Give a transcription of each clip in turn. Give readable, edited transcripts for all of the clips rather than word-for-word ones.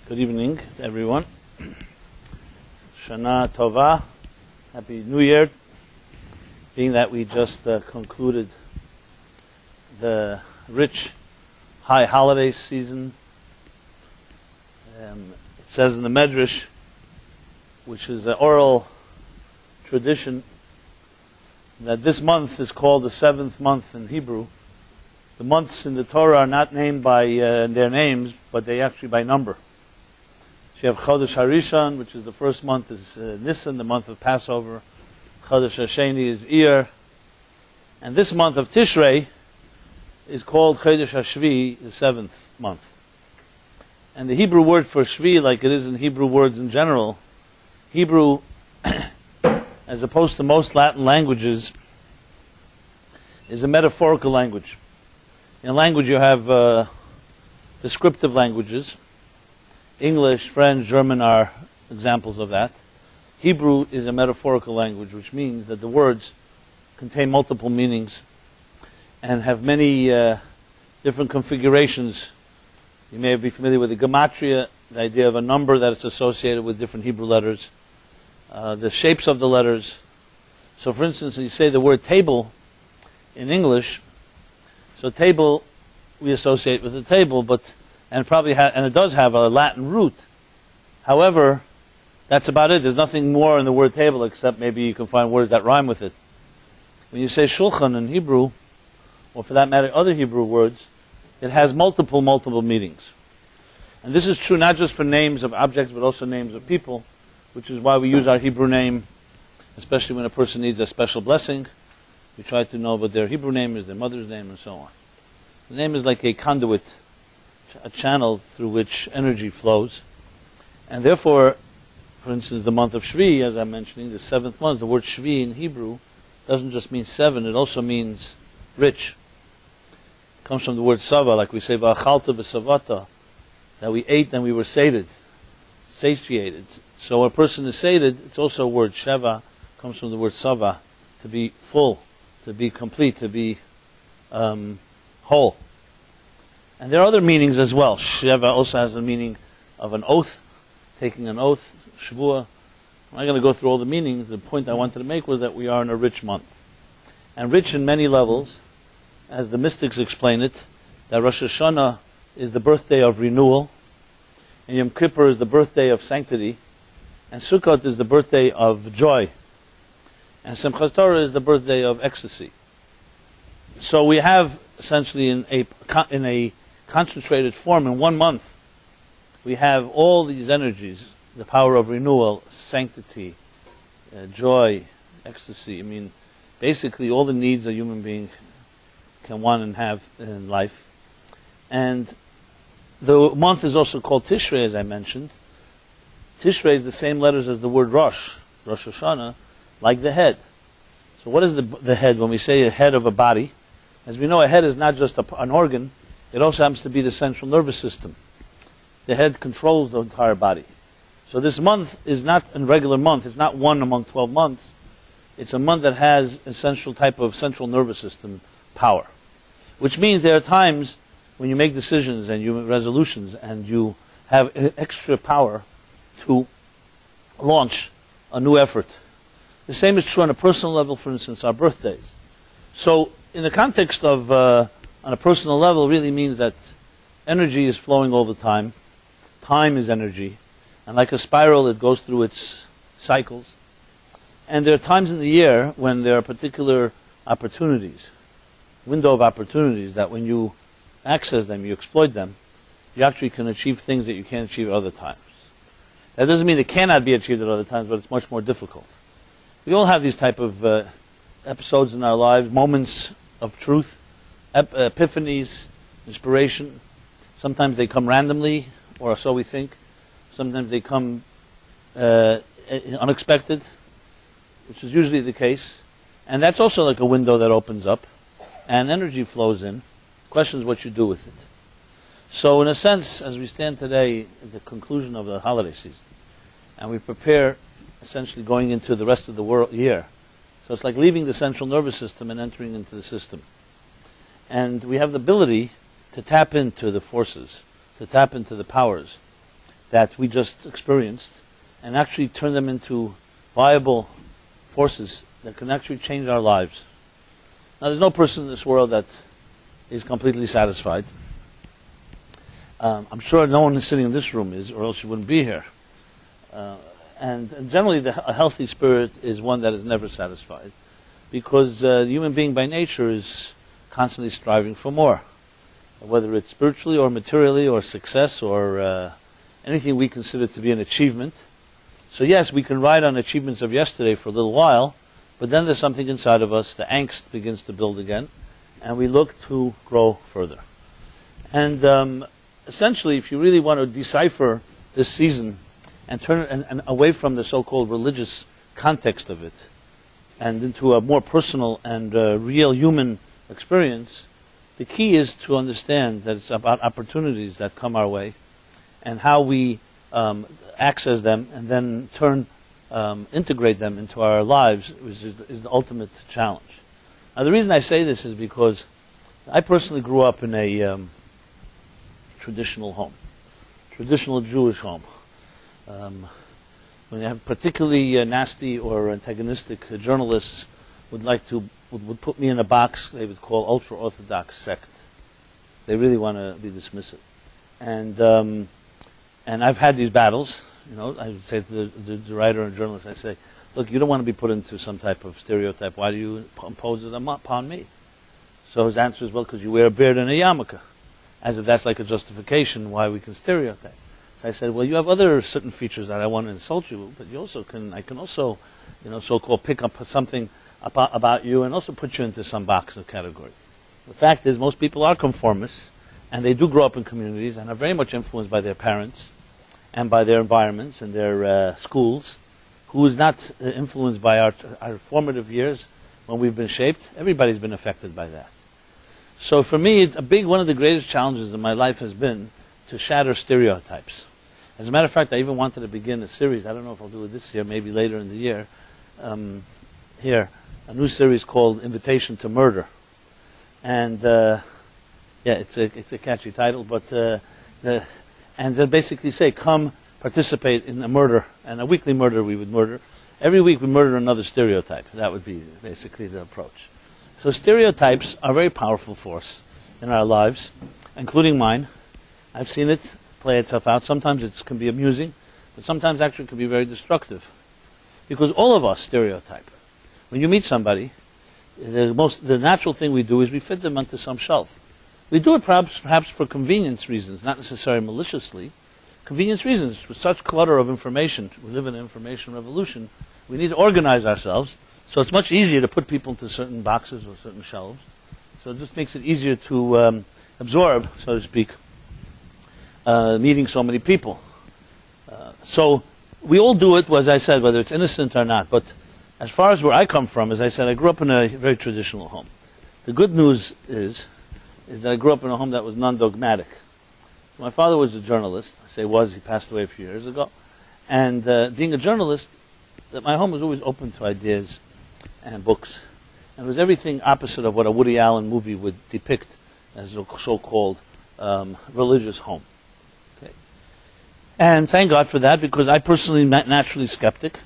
Good evening to everyone. Shana Tova. Happy New Year. Being that we just concluded the rich high holiday season, it says in the Medrash, which is an oral tradition, that this month is called the seventh month in Hebrew. The months in the Torah are not named by their names, but they actually by number. So you have Chodesh Harishon, which is the first month, is Nisan, the month of Passover. Chodesh Hasheni is Iyar. And this month of Tishrei is called Chodesh Hashvi, the seventh month. And the Hebrew word for Shvi, like it is in Hebrew words in general, Hebrew, as opposed to most Latin languages, is a metaphorical language. In language you have descriptive languages. English, French, German are examples of that. Hebrew is a metaphorical language, which means that the words contain multiple meanings and have many different configurations. You may be familiar with the gematria, the idea of a number that is associated with different Hebrew letters, the shapes of the letters. So for instance, you say the word table in English, so table we associate with the table, and it does have a Latin root. However, that's about it. There's nothing more in the word table except maybe you can find words that rhyme with it. When you say shulchan in Hebrew, or for that matter other Hebrew words, it has multiple meanings. And this is true not just for names of objects, but also names of people, which is why we use our Hebrew name, especially when a person needs a special blessing. We try to know what their Hebrew name is, their mother's name, and so on. The name is like a conduit, a channel through which energy flows. And therefore, for instance, the month of Shvi, as I'm mentioning, the seventh month, the word Shvi in Hebrew doesn't just mean seven, it also means rich. It comes from the word sava, like we say, v'achalta v'savata, that we ate and we were satiated. So when a person is sated, it's also a word, sheva, comes from the word sava, to be full, to be complete, to be whole. And there are other meanings as well. Sheva also has the meaning of an oath, taking an oath, shvuah. I'm not going to go through all the meanings. The point I wanted to make was that we are in a rich month. And rich in many levels, as the mystics explain it, that Rosh Hashana is the birthday of renewal, and Yom Kippur is the birthday of sanctity, and Sukkot is the birthday of joy, and Simchat Torah is the birthday of ecstasy. So we have essentially in a concentrated form in 1 month, we have all these energies, the power of renewal, sanctity, joy, ecstasy. I mean, basically all the needs a human being can want and have in life. And the month is also called Tishrei, as I mentioned. Tishrei is the same letters as the word Rosh Hashana, like the head. So what is the head? When we say a head of a body, as we know, a head is not just an organ, it also happens to be the central nervous system. The head controls the entire body. So this month is not a regular month, it's not one among 12 months. It's a month that has a central type of central nervous system power. Which means there are times when you make decisions and you make resolutions and you have extra power to launch a new effort. The same is true on a personal level, for instance, our birthdays. So in the context of, on a personal level, really means that energy is flowing all the time. Time is energy. And like a spiral, it goes through its cycles. And there are times in the year when there are particular opportunities, window of opportunities, that when you access them, you exploit them, you actually can achieve things that you can't achieve at other times. That doesn't mean they cannot be achieved at other times, but it's much more difficult. We all have these type of episodes in our lives, moments of truth, epiphanies, inspiration. Sometimes they come randomly, or so we think. Sometimes they come unexpected, which is usually the case. And that's also like a window that opens up, and energy flows in. The question is what you do with it. So in a sense, as we stand today at the conclusion of the holiday season, and we prepare essentially going into the rest of the year, so it's like leaving the central nervous system and entering into the system. And we have the ability to tap into the forces, to tap into the powers that we just experienced and actually turn them into viable forces that can actually change our lives. Now, there's no person in this world that is completely satisfied. I'm sure no one sitting in this room is, or else you wouldn't be here. And generally, a healthy spirit is one that is never satisfied, because the human being by nature is constantly striving for more, whether it's spiritually or materially or success or anything we consider to be an achievement. So yes, we can ride on achievements of yesterday for a little while, but then there's something inside of us, the angst begins to build again, and we look to grow further. And essentially, if you really want to decipher this season and turn it and away from the so-called religious context of it and into a more personal and real human experience, the key is to understand that it's about opportunities that come our way and how we access them and then integrate them into our lives is the ultimate challenge. Now, the reason I say this is because I personally grew up in a traditional home, traditional Jewish home. When you have particularly nasty or antagonistic journalists would put me in a box they would call ultra-Orthodox sect. They really want to be dismissive. And I've had these battles. You know, I would say to the writer and journalist, I say, look, you don't want to be put into some type of stereotype. Why do you impose it upon me? So his answer is, well, because you wear a beard and a yarmulke. As if that's like a justification why we can stereotype. So I said, well, you have other certain features that I want to insult you, but I can also, so-called pick up something about you and also put you into some box or category. The fact is, most people are conformists, and they do grow up in communities and are very much influenced by their parents and by their environments and their schools. Who is not influenced by our formative years when we've been shaped? Everybody's been affected by that. So for me, it's one of the greatest challenges in my life has been to shatter stereotypes. As a matter of fact, I even wanted to begin a series. I don't know if I'll do it this year, maybe later in the year. A new series called Invitation to Murder. And it's a catchy title, but and they basically say, come participate in a murder, and a weekly murder we would murder. Every week we murder another stereotype. That would be basically the approach. So stereotypes are a very powerful force in our lives, including mine. I've seen it play itself out. Sometimes it can be amusing, but sometimes actually it can be very destructive. Because all of us stereotype. When you meet somebody, the natural thing we do is we fit them onto some shelf. We do it perhaps for convenience reasons, not necessarily maliciously. Convenience reasons. With such clutter of information, we live in an information revolution, we need to organize ourselves. So it's much easier to put people into certain boxes or certain shelves. So it just makes it easier to absorb, so to speak, meeting so many people. So we all do it, as I said, whether it's innocent or not. But as far as where I come from, as I said, I grew up in a very traditional home. The good news is that I grew up in a home that was non-dogmatic. My father was a journalist. I say was, he passed away a few years ago. And being a journalist, my home was always open to ideas and books. And it was everything opposite of what a Woody Allen movie would depict as a so-called religious home. Okay. And thank God for that, because I personally am naturally skeptic.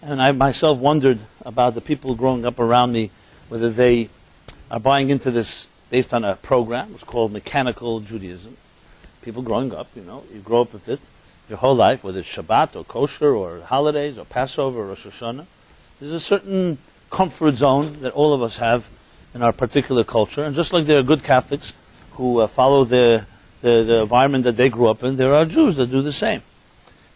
And I myself wondered about the people growing up around me, whether they are buying into this based on a program. It's called mechanical Judaism. People growing up, you grow up with it your whole life, whether it's Shabbat or kosher or holidays or Passover or Rosh Hashana. There's a certain comfort zone that all of us have in our particular culture. And just like there are good Catholics who follow the environment that they grew up in, there are Jews that do the same.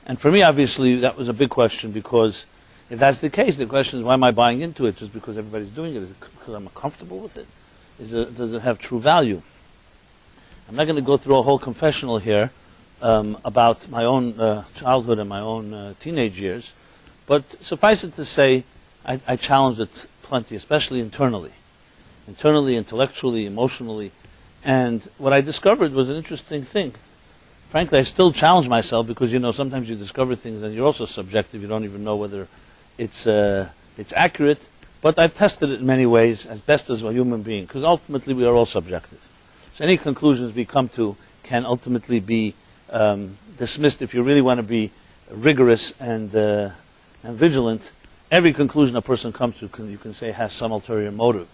And for me, obviously, that was a big question, because if that's the case, the question is, why am I buying into it just because everybody's doing it? Is it because I'm comfortable with it? Does it have true value? I'm not going to go through a whole confessional here about my own childhood and my own teenage years, but suffice it to say, I challenged it plenty, especially internally, intellectually, emotionally, and what I discovered was an interesting thing. Frankly, I still challenge myself, because sometimes you discover things and you're also subjective. You don't even know whether it's accurate. But I've tested it in many ways as best as a human being, because ultimately we are all subjective. So any conclusions we come to can ultimately be dismissed. If you really want to be rigorous and vigilant, every conclusion a person comes to, you can say, has some ulterior motive.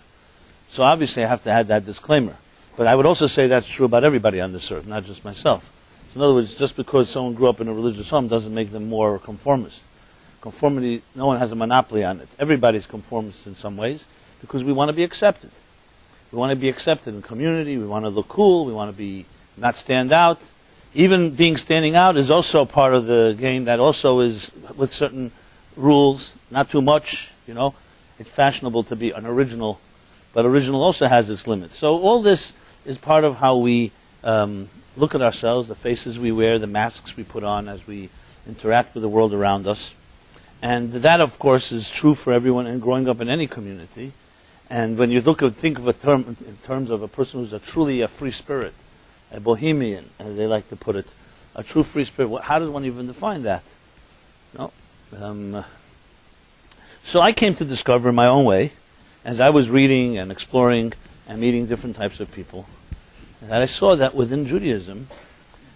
So obviously I have to add that disclaimer. But I would also say that's true about everybody on this earth, not just myself. So in other words, just because someone grew up in a religious home doesn't make them more conformist. Conformity, no one has a monopoly on it. Everybody's conformist in some ways because we want to be accepted. We want to be accepted in community. We want to look cool. We want to be not stand out. Even being standing out is also part of the game. That also is with certain rules, not too much. It's fashionable to be an original, but original also has its limits. So all this is part of how we look at ourselves, the faces we wear, the masks we put on as we interact with the world around us. And that, of course, is true for everyone and growing up in any community. And when you think of a term in terms of a person who's truly a free spirit, a bohemian, as they like to put it, a true free spirit, how does one even define that? So I came to discover in my own way, as I was reading and exploring and meeting different types of people, that I saw that within Judaism,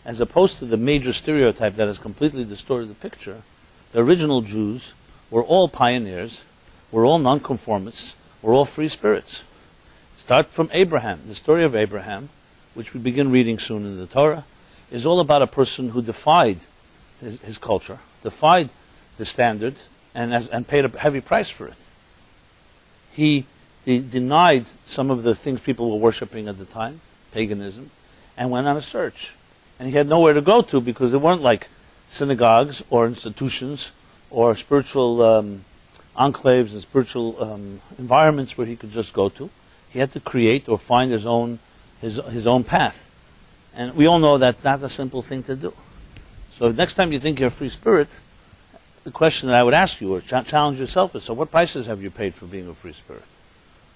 as opposed to the major stereotype that has completely distorted the picture, the original Jews were all pioneers, were all nonconformists, were all free spirits. Start from Abraham. The story of Abraham, which we begin reading soon in the Torah, is all about a person who defied his culture, defied the standard, and paid a heavy price for it. He denied some of the things people were worshipping at the time, paganism, and went on a search. And he had nowhere to go to because there weren't like synagogues or institutions or spiritual enclaves and spiritual environments where he could just go to. He had to create or find his own path. And we all know that's not a simple thing to do. So next time you think you're a free spirit, the question that I would ask you or challenge yourself is, so what prices have you paid for being a free spirit?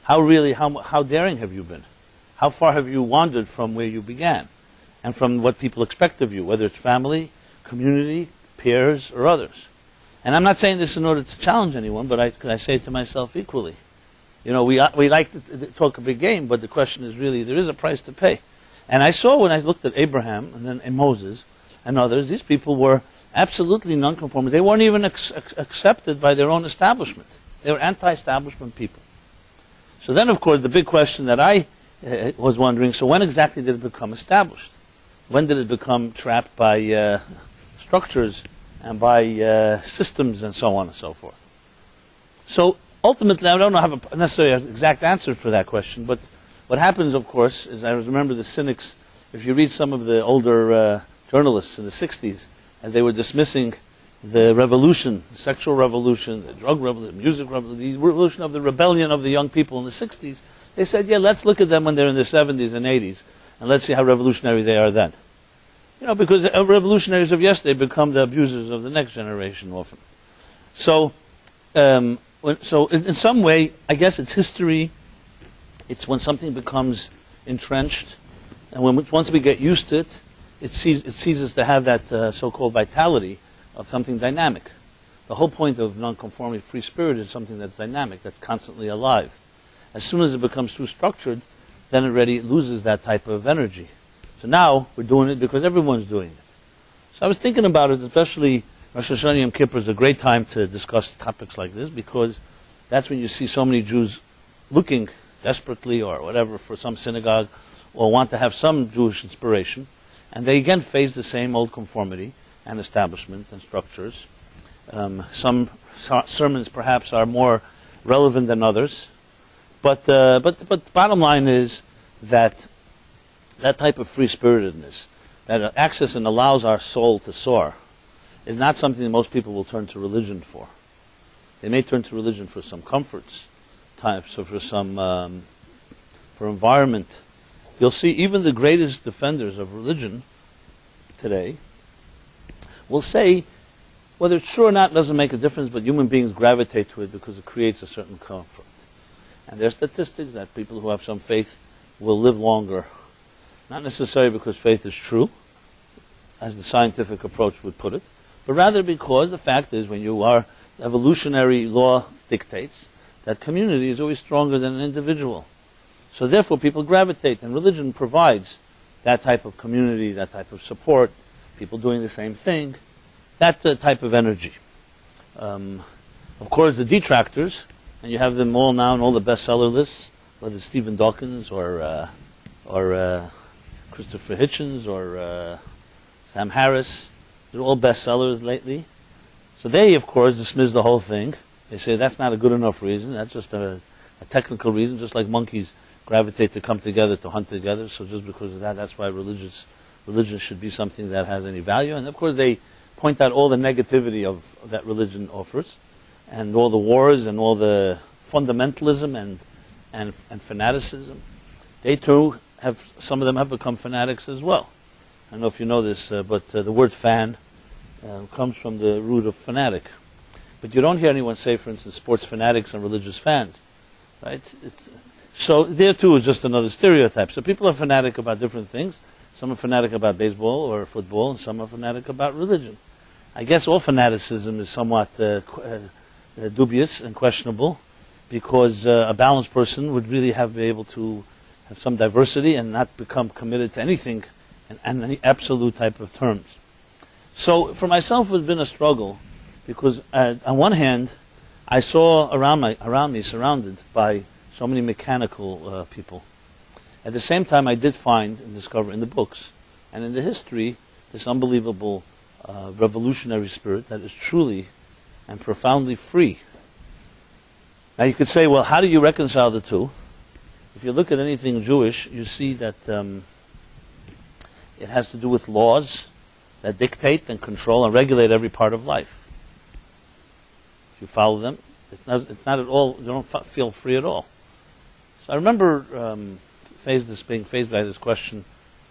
How daring have you been? How far have you wandered from where you began and from what people expect of you, whether it's family, community, peers, or others? And I'm not saying this in order to challenge anyone, but I say it to myself equally. We like to talk a big game, but the question is really, there is a price to pay. And I saw when I looked at Abraham and then Moses and others, these people were absolutely nonconformists. They weren't even accepted by their own establishment. They were anti-establishment people. So then, of course, the big question that I was wondering, so when exactly did it become established? When did it become trapped by structures and by systems and so on and so forth? So ultimately, I don't have a necessarily an exact answer for that question, but what happens, of course, is I remember the cynics, if you read some of the older journalists in the 60s, as they were dismissing the revolution, the sexual revolution, the drug revolution, the music revolution, the revolution of the rebellion of the young people in the 60s, they said, let's look at them when they're in their 70s and 80s, and let's see how revolutionary they are then. Because revolutionaries of yesterday become the abusers of the next generation often. So in some way, I guess it's history. It's when something becomes entrenched, and once we get used to it, it ceases to have that so-called vitality of something dynamic. The whole point of nonconformity, free spirit, is something that's dynamic, that's constantly alive. As soon as it becomes too structured, then already it loses that type of energy. So now we're doing it because everyone's doing it. So I was thinking about it, especially Rosh Hashana and Yom Kippur is a great time to discuss topics like this, because that's when you see so many Jews looking desperately or whatever for some synagogue or want to have some Jewish inspiration, and they again face the same old conformity and establishment and structures. Some sermons perhaps are more relevant than others, but the bottom line is that type of free-spiritedness that access and allows our soul to soar is not something that most people will turn to religion for. They may turn to religion for some comforts, so for some for environment. You'll see even the greatest defenders of religion today will say, whether it's true or not doesn't make a difference, but human beings gravitate to it because it creates a certain comfort. And there are statistics that people who have some faith will live longer, not necessarily because faith is true, as the scientific approach would put it, but rather because the fact is, when you are, evolutionary law dictates that community is always stronger than an individual. So therefore people gravitate, and religion provides that type of community, that type of support, people doing the same thing. That type of energy. Of course, the detractors, and you have them all now in all the bestseller lists, whether it's Stephen Dawkins or Christopher Hitchens or Sam Harris. They're all bestsellers lately. So they, of course, dismiss the whole thing. They say that's not a good enough reason. That's just a technical reason, just like monkeys gravitate to come together, to hunt together. So just because of that, that's why religion should be something that has any value. And of course, they point out all the negativity of that religion offers, and all the wars and all the fundamentalism and fanaticism. They too have, some of them have become fanatics as well. I don't know if you know this, but the word fan comes from the root of fanatic. But you don't hear anyone say, for instance, sports fanatics and religious fans, right? So there too is just another stereotype. So people are fanatic about different things. Some are fanatic about baseball or football, and some are fanatic about religion. I guess all fanaticism is somewhat dubious and questionable, because a balanced person would really be able to have some diversity and not become committed to anything in any absolute type of terms. So for myself, it's been a struggle, because on one hand, I saw around me surrounded by so many mechanical people. At the same time, I did find and discover in the books and in the history this unbelievable revolutionary spirit that is truly and profoundly free. Now you could say, well, how do you reconcile the two? If you look at anything Jewish, you see that it has to do with laws that dictate and control and regulate every part of life. If you follow them, it's not at all, you don't feel free at all. So I remember being faced by this question,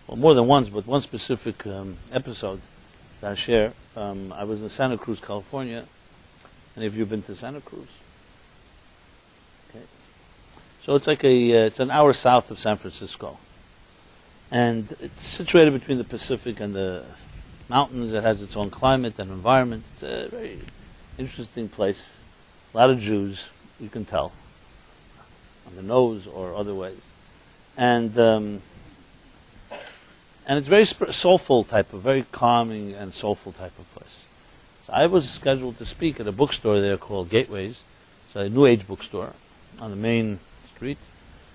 well, more than once, but one specific episode that I share. I was in Santa Cruz, California. Any of you been to Santa Cruz? Okay. So it's like it's an hour south of San Francisco. And it's situated between the Pacific and the mountains. It has its own climate and environment. It's a very interesting place. A lot of Jews, you can tell, on the nose or other ways. And it's very soulful type of, very calming and soulful type of place. So I was scheduled to speak at a bookstore there called Gateways. It's a New Age bookstore on the main street.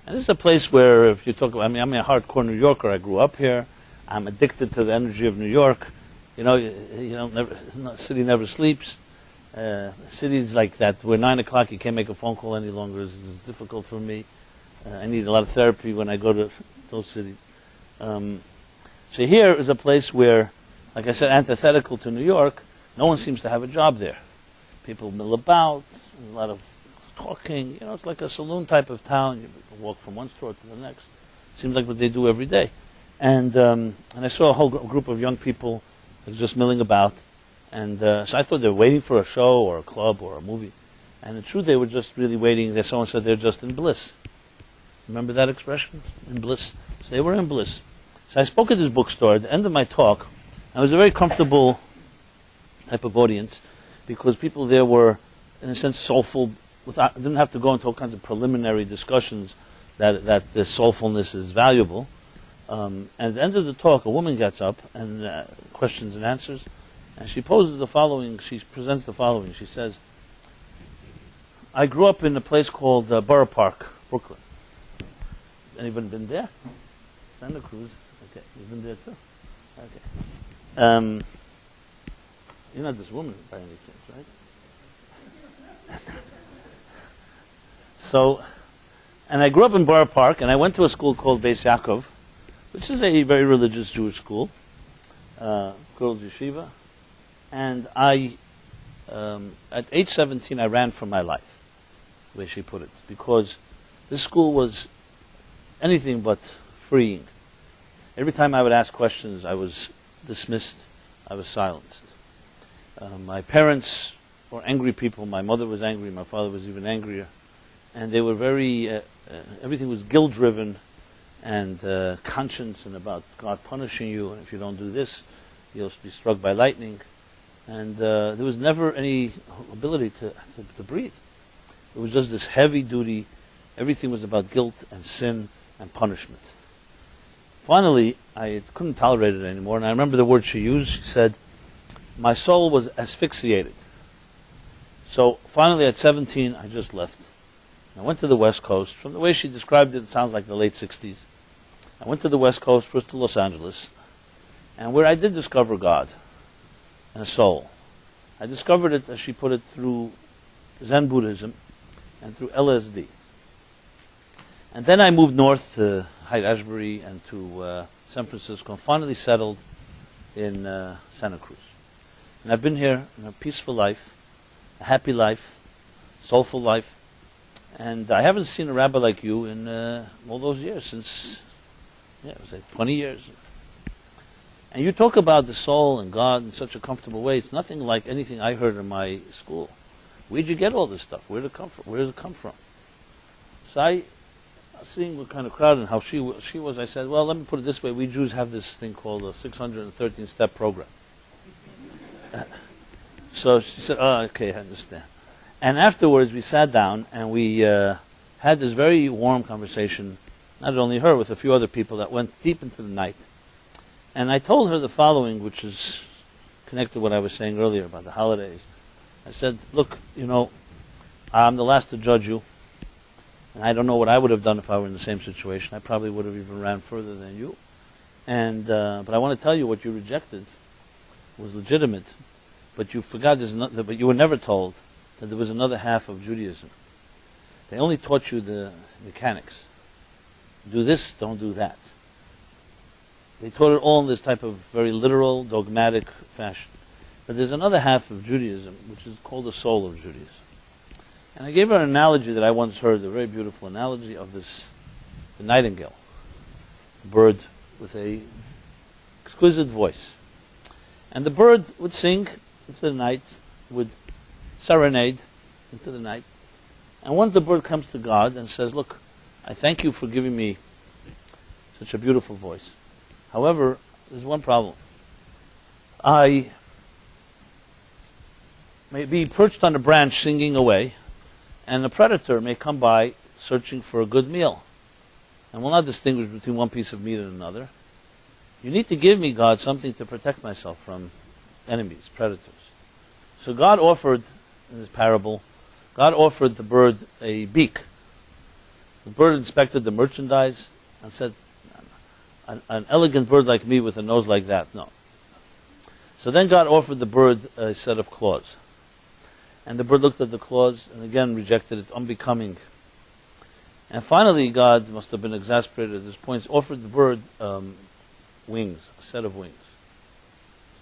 And this is a place where, if you talk about, I'm a hardcore New Yorker. I grew up here. I'm addicted to the energy of New York. The city never sleeps. Cities like that, where 9 o'clock you can't make a phone call any longer, is difficult for me. I need a lot of therapy when I go to those cities. So here is a place where, like I said, antithetical to New York, no one seems to have a job there. People mill about, a lot of talking. It's like a saloon type of town. You walk from one store to the next. Seems like what they do every day. And I saw a whole group of young people just milling about. And so I thought they were waiting for a show or a club or a movie. And in truth, they were just really waiting. Someone said they're just in bliss. Remember that expression? In bliss. So they were in bliss. So I spoke at this bookstore. At the end of my talk, I was a very comfortable type of audience, because people there were, in a sense, soulful. Didn't have to go into all kinds of preliminary discussions that the soulfulness is valuable. And at the end of the talk, a woman gets up and questions and answers, and she poses the following. She presents the following. She says, "I grew up in a place called Borough Park, Brooklyn." Anybody been there? Santa Cruz. Okay, you've been there too. Okay. You're not this woman by any chance, right? So, and I grew up in Borough Park, and I went to a school called Beis Yaakov, which is a very religious Jewish school, girls' yeshiva. And at age 17, I ran for my life, the way she put it, because this school was anything but freeing. Every time I would ask questions, I was dismissed, I was silenced. My parents were angry people. My mother was angry, my father was even angrier. And they were very, everything was guilt-driven and conscience, and about God punishing you, and if you don't do this, you'll be struck by lightning. And there was never any ability to breathe. It was just this heavy duty. Everything was about guilt and sin and punishment. finally, I couldn't tolerate it anymore, and I remember the word she used. She said, my soul was asphyxiated. So finally, at 17, I just left. I went to the West Coast. From the way she described it, it sounds like the late 60s. I went to the West Coast, first to Los Angeles, and where I did discover God and a soul. I discovered it, as she put it, through Zen Buddhism and through LSD. And then I moved north to Haight-Ashbury and to San Francisco, and finally settled in Santa Cruz. And I've been here in a peaceful life, a happy life, soulful life, and I haven't seen a rabbi like you in all those years, since, it was like 20 years. And you talk about the soul and God in such a comfortable way. It's nothing like anything I heard in my school. Where'd you get all this stuff? Where did it come from? Where does it come from? So I was seeing what kind of crowd and how she was. I said, well, let me put it this way. We Jews have this thing called a 613-step program. So she said, oh, okay, I understand. And afterwards, we sat down and we had this very warm conversation, not only her, with a few other people that went deep into the night. And I told her the following, which is connected to what I was saying earlier about the holidays. I said, look, I'm the last to judge you, and I don't know what I would have done if I were in the same situation. I probably would have even ran further than you. And but I want to tell you what you rejected was legitimate, but you forgot but you were never told that there was another half of Judaism. They only taught you the mechanics. Do this, don't do that. They taught it all in this type of very literal, dogmatic fashion. But there's another half of Judaism, which is called the soul of Judaism. And I gave her an analogy that I once heard, a very beautiful analogy of the nightingale, a bird with a exquisite voice. And the bird would sing into the night, would serenade into the night. And once the bird comes to God and says, look, I thank you for giving me such a beautiful voice. However, there's one problem. I may be perched on a branch singing away, and a predator may come by searching for a good meal. And will not distinguish between one piece of meat and another. You need to give me, God, something to protect myself from enemies, predators. So God offered, in this parable, God offered the bird a beak. The bird inspected the merchandise and said, an elegant bird like me with a nose like that, no. So then God offered the bird a set of claws. And the bird looked at the claws and again rejected it, unbecoming. And finally God must have been exasperated at this point, offered the bird wings, a set of wings.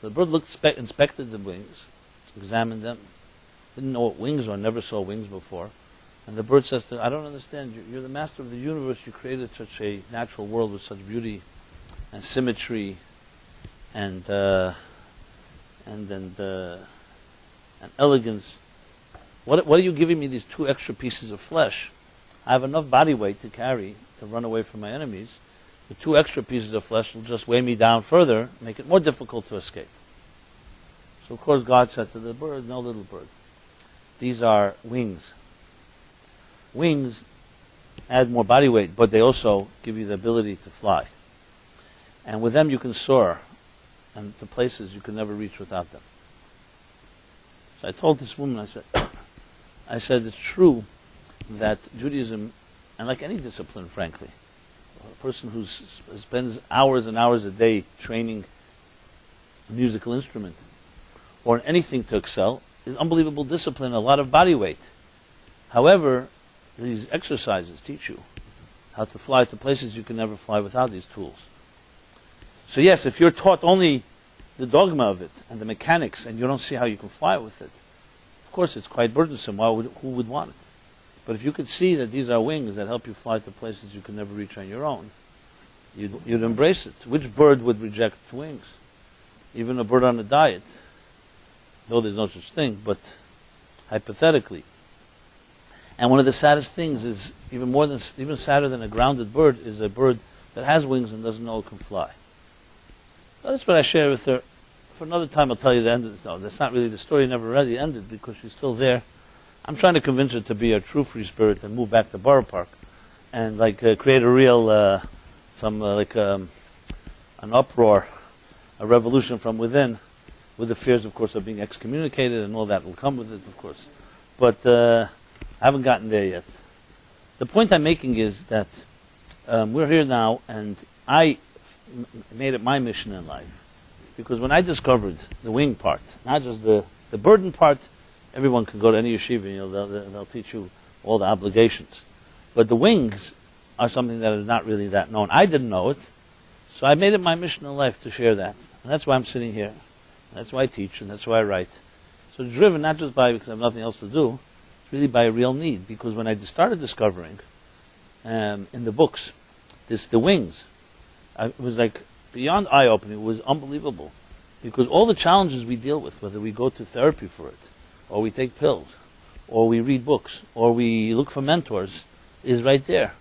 So the bird inspected the wings, examined them, didn't know what wings were, never saw wings before. And the bird says to him, I don't understand, you're the master of the universe, you created such a natural world with such beauty and symmetry and elegance. What are you giving me these 2 extra pieces of flesh? I have enough body weight to carry to run away from my enemies. The 2 extra pieces of flesh will just weigh me down further, make it more difficult to escape. So of course God said to the bird, no, little bird, these are wings. Wings add more body weight, but they also give you the ability to fly. And with them you can soar, and to places you can never reach without them. So I told this woman, I said, it's true that Judaism, and like any discipline, frankly, a person who spends hours and hours a day training a musical instrument, or anything to excel, is unbelievable discipline, a lot of body weight. However, these exercises teach you how to fly to places you can never fly without these tools. So yes, if you're taught only the dogma of it and the mechanics and you don't see how you can fly with it, of course it's quite burdensome. Who would want it? But if you could see that these are wings that help you fly to places you can never reach on your own, you'd embrace it. Which bird would reject wings? Even a bird on a diet. Though there's no such thing, but hypothetically. And one of the saddest things is, even sadder than a grounded bird, is a bird that has wings and doesn't know it can fly. So that's what I share with her. For another time I'll tell you the end of this. No, that's not really the story, never really ended because she's still there. I'm trying to convince her to be a true free spirit and move back to Borough Park and create a real, an uproar, a revolution from within, with the fears, of course, of being excommunicated and all that will come with it, of course. But I haven't gotten there yet. The point I'm making is that we're here now, and I made it my mission in life. Because when I discovered the wing part, not just the burden part, everyone can go to any yeshiva, they'll teach you all the obligations. But the wings are something that is not really that known. I didn't know it, so I made it my mission in life to share that. And that's why I'm sitting here. That's why I teach, and that's why I write. So it's driven not just because I have nothing else to do, it's really by a real need. Because when I started discovering in the books, the wings, it was like beyond eye-opening. It was unbelievable. Because all the challenges we deal with, whether we go to therapy for it, or we take pills, or we read books, or we look for mentors, is right there.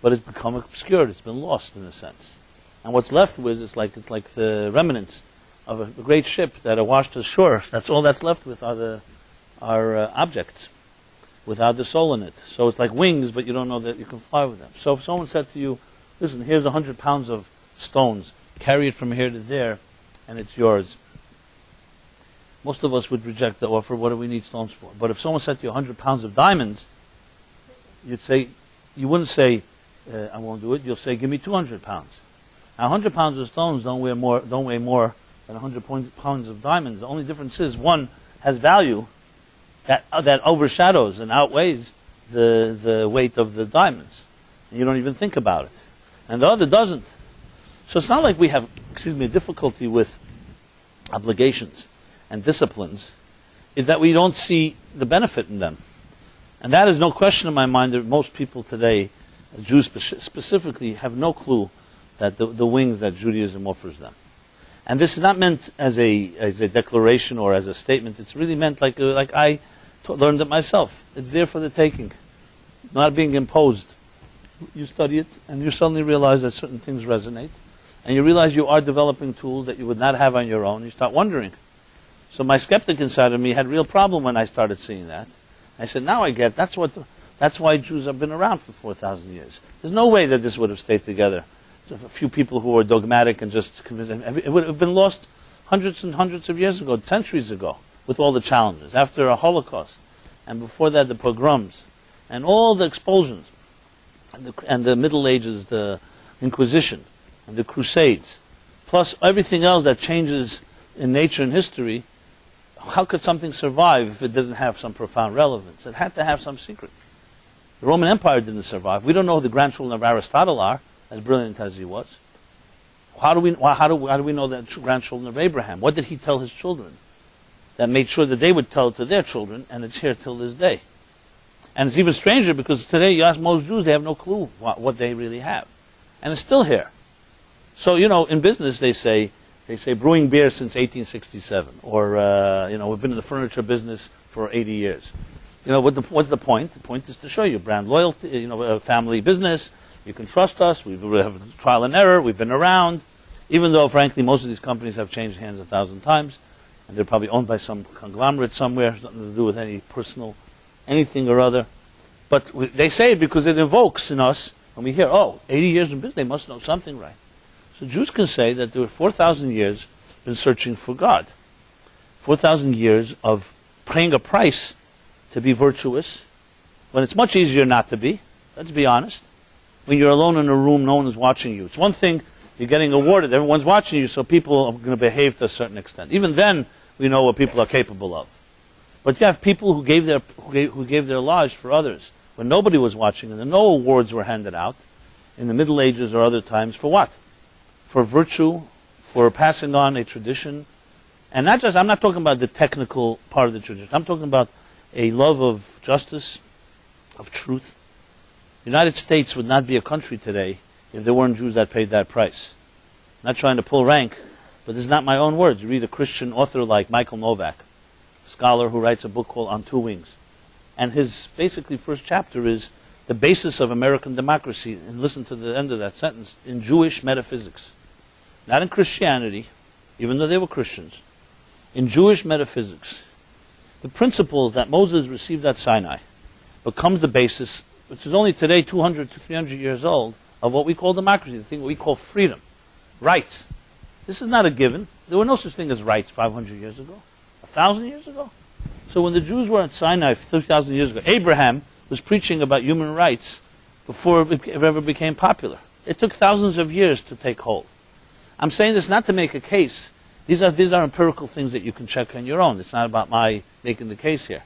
But it's become obscured. It's been lost in a sense. And what's left with it's like the remnants of a great ship that are washed ashore. That's all that's left with are objects without the soul in it. So it's like wings, but you don't know that you can fly with them. So if someone said to you, listen, here's 100 pounds of stones, carry it from here to there, and it's yours. Most of us would reject the offer. What do we need stones for? But if someone said to you 100 pounds of diamonds, you wouldn't say, I won't do it. You'll say, give me 200 pounds. Now 100 pounds of stones don't weigh more than 100 pounds of diamonds. The only difference is one has value that overshadows and outweighs the weight of the diamonds. And you don't even think about it. And the other doesn't. So it's not like we have, difficulty with obligations and disciplines. Is that we don't see the benefit in them. And that is no question in my mind that most people today, Jews specifically, have no clue that the wings that Judaism offers them. And this is not meant as a declaration or as a statement. It's really meant like I learned it myself. It's there for the taking, not being imposed. You study it, and you suddenly realize that certain things resonate, and you realize you are developing tools that you would not have on your own. You start wondering. So my skeptic inside of me had a real problem when I started seeing that. I said, now I get that's why Jews have been around for 4,000 years. There's no way that this would have stayed together. Just a few people who were dogmatic and just convinced. It would have been lost hundreds and hundreds of years ago, centuries ago, with all the challenges. After a Holocaust, and before that the pogroms, and all the expulsions, and the Middle Ages, the Inquisition, and the Crusades, plus everything else that changes in nature and history. How could something survive if it didn't have some profound relevance? It had to have some secret. The Roman Empire didn't survive. We don't know who the grandchildren of Aristotle are, as brilliant as he was. How do we know that grandchildren of Abraham? What did he tell his children? That made sure that they would tell it to their children, and it's here till this day. And it's even stranger because today you ask most Jews, they have no clue what they really have. And it's still here. So, in business they say brewing beer since 1867, or we've been in the furniture business for 80 years. What's the point? The point is to show you brand loyalty, a family business. You can trust us. We have trial and error. We've been around, even though, frankly, most of these companies have changed hands 1,000 times, and they're probably owned by some conglomerate somewhere, nothing to do with any personal anything or other. But they say it because it evokes in us when we hear, 80 years in business, they must know something right. So Jews can say that there were 4,000 years been searching for God. 4,000 years of paying a price to be virtuous, when it's much easier not to be. Let's be honest. When you're alone in a room, no one is watching you. It's one thing, you're getting awarded, everyone's watching you, so people are going to behave to a certain extent. Even then, we know what people are capable of. But you have people who gave their lives for others when nobody was watching, and no awards were handed out in the Middle Ages or other times. For what? For virtue, for passing on a tradition. And not just, I'm not talking about the technical part of the tradition. I'm talking about a love of justice, of truth. The United States would not be a country today if there weren't Jews that paid that price. I'm not trying to pull rank, but this is not my own words. You read a Christian author like Michael Novak, a scholar who writes a book called On Two Wings. And his basically first chapter is the basis of American democracy. And listen to the end of that sentence. In Jewish metaphysics. Not in Christianity, even though they were Christians. In Jewish metaphysics, the principles that Moses received at Sinai becomes the basis, which is only today 200 to 300 years old, of what we call democracy, the thing we call freedom. Rights. This is not a given. There were no such thing as rights 500 years ago, 1,000 years ago. So when the Jews were at Sinai 3,000 years ago, Abraham was preaching about human rights before it ever became popular. It took thousands of years to take hold. I'm saying this not to make a case. These are empirical things that you can check on your own. It's not about my making the case here.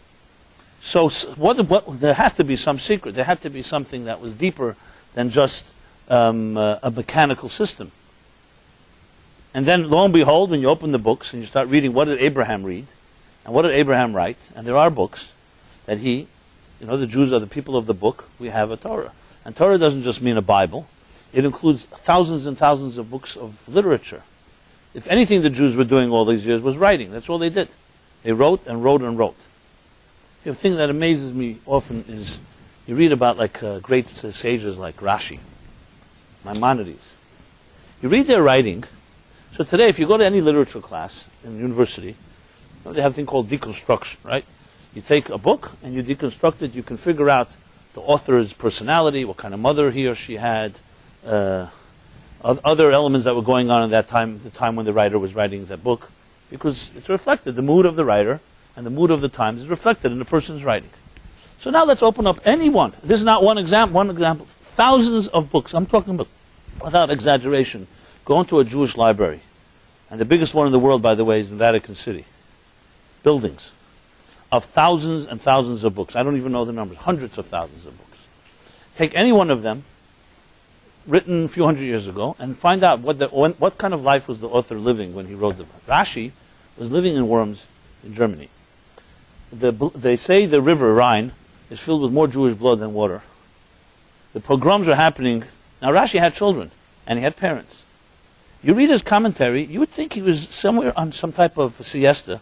So there has to be some secret. There had to be something that was deeper than just a mechanical system. And then, lo and behold, when you open the books and you start reading, what did Abraham read? And what did Abraham write? And there are books that the Jews are the people of the book. We have a Torah. And Torah doesn't just mean a Bible. It includes thousands and thousands of books of literature. If anything the Jews were doing all these years was writing. That's all they did. They wrote and wrote and wrote. The thing that amazes me often is you read about great sages like Rashi, Maimonides. You read their writing. So today, if you go to any literature class in university, they have a thing called deconstruction, right? You take a book and you deconstruct it. You can figure out the author's personality, what kind of mother he or she had, other elements that were going on at that time, the time when the writer was writing that book, because it's reflected. The mood of the writer and the mood of the times is reflected in the person's writing. So now let's open up any one. This is not one example. Thousands of books. I'm talking about, without exaggeration, go into a Jewish library. And the biggest one in the world, by the way, is in Vatican City. Buildings of thousands and thousands of books. I don't even know the numbers. Hundreds of thousands of books. Take any one of them, written a few hundred years ago, and find out what kind of life was the author living when he wrote them. Rashi was living in Worms in Germany. They say the river Rhine is filled with more Jewish blood than water. The pogroms were happening. Now Rashi had children, and he had parents. You read his commentary, you would think he was somewhere on some type of siesta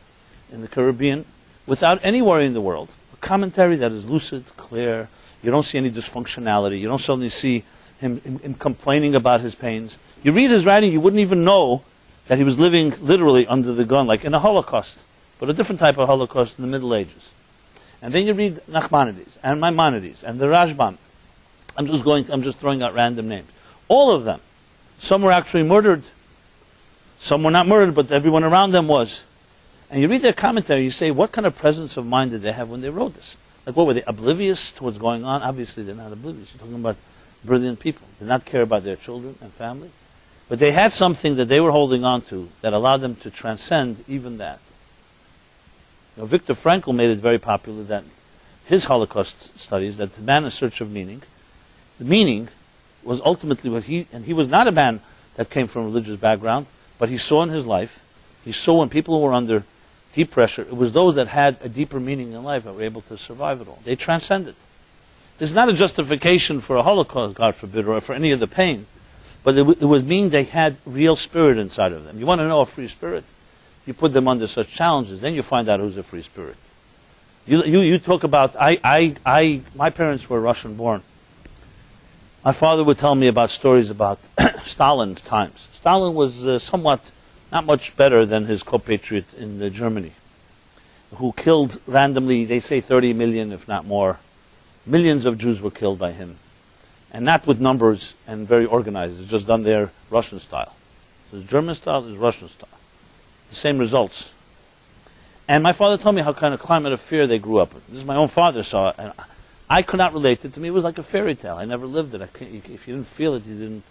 in the Caribbean without any worry in the world. A commentary that is lucid, clear. You don't see any dysfunctionality. You don't suddenly see him complaining about his pains. You read his writing, you wouldn't even know that he was living literally under the gun, like in a Holocaust, but a different type of Holocaust in the Middle Ages. And then you read Nachmanides and Maimonides and the Rashbam. I'm just throwing out random names. All of them. Some were actually murdered. Some were not murdered, but everyone around them was. And you read their commentary, you say, what kind of presence of mind did they have when they wrote this? Like, what were they, oblivious to what's going on? Obviously, they're not oblivious. You're talking about brilliant people. They did not care about their children and family. But they had something that they were holding on to that allowed them to transcend even that. Viktor Frankl made it very popular that his Holocaust studies, that the man in search of meaning, the meaning was ultimately and he was not a man that came from a religious background, but he saw in his life, he saw when people were under deep pressure, it was those that had a deeper meaning in life that were able to survive it all. They transcended. This is not a justification for a Holocaust, God forbid, or for any of the pain, but it would mean they had real spirit inside of them. You want to know a free spirit? You put them under such challenges, then you find out who's a free spirit. You talk about, my parents were Russian born. My father would tell me about stories about Stalin's times. Stalin was somewhat not much better than his compatriot in Germany, who killed randomly, they say 30 million, if not more. Millions of Jews were killed by him. And not with numbers and very organized. It's just done there Russian style. There's German style, there's Russian style. The same results. And my father told me how kind of climate of fear they grew up in. This is my own father saw it. And I could not relate it. To me, it was like a fairy tale. I never lived it. If you didn't feel it, you didn't.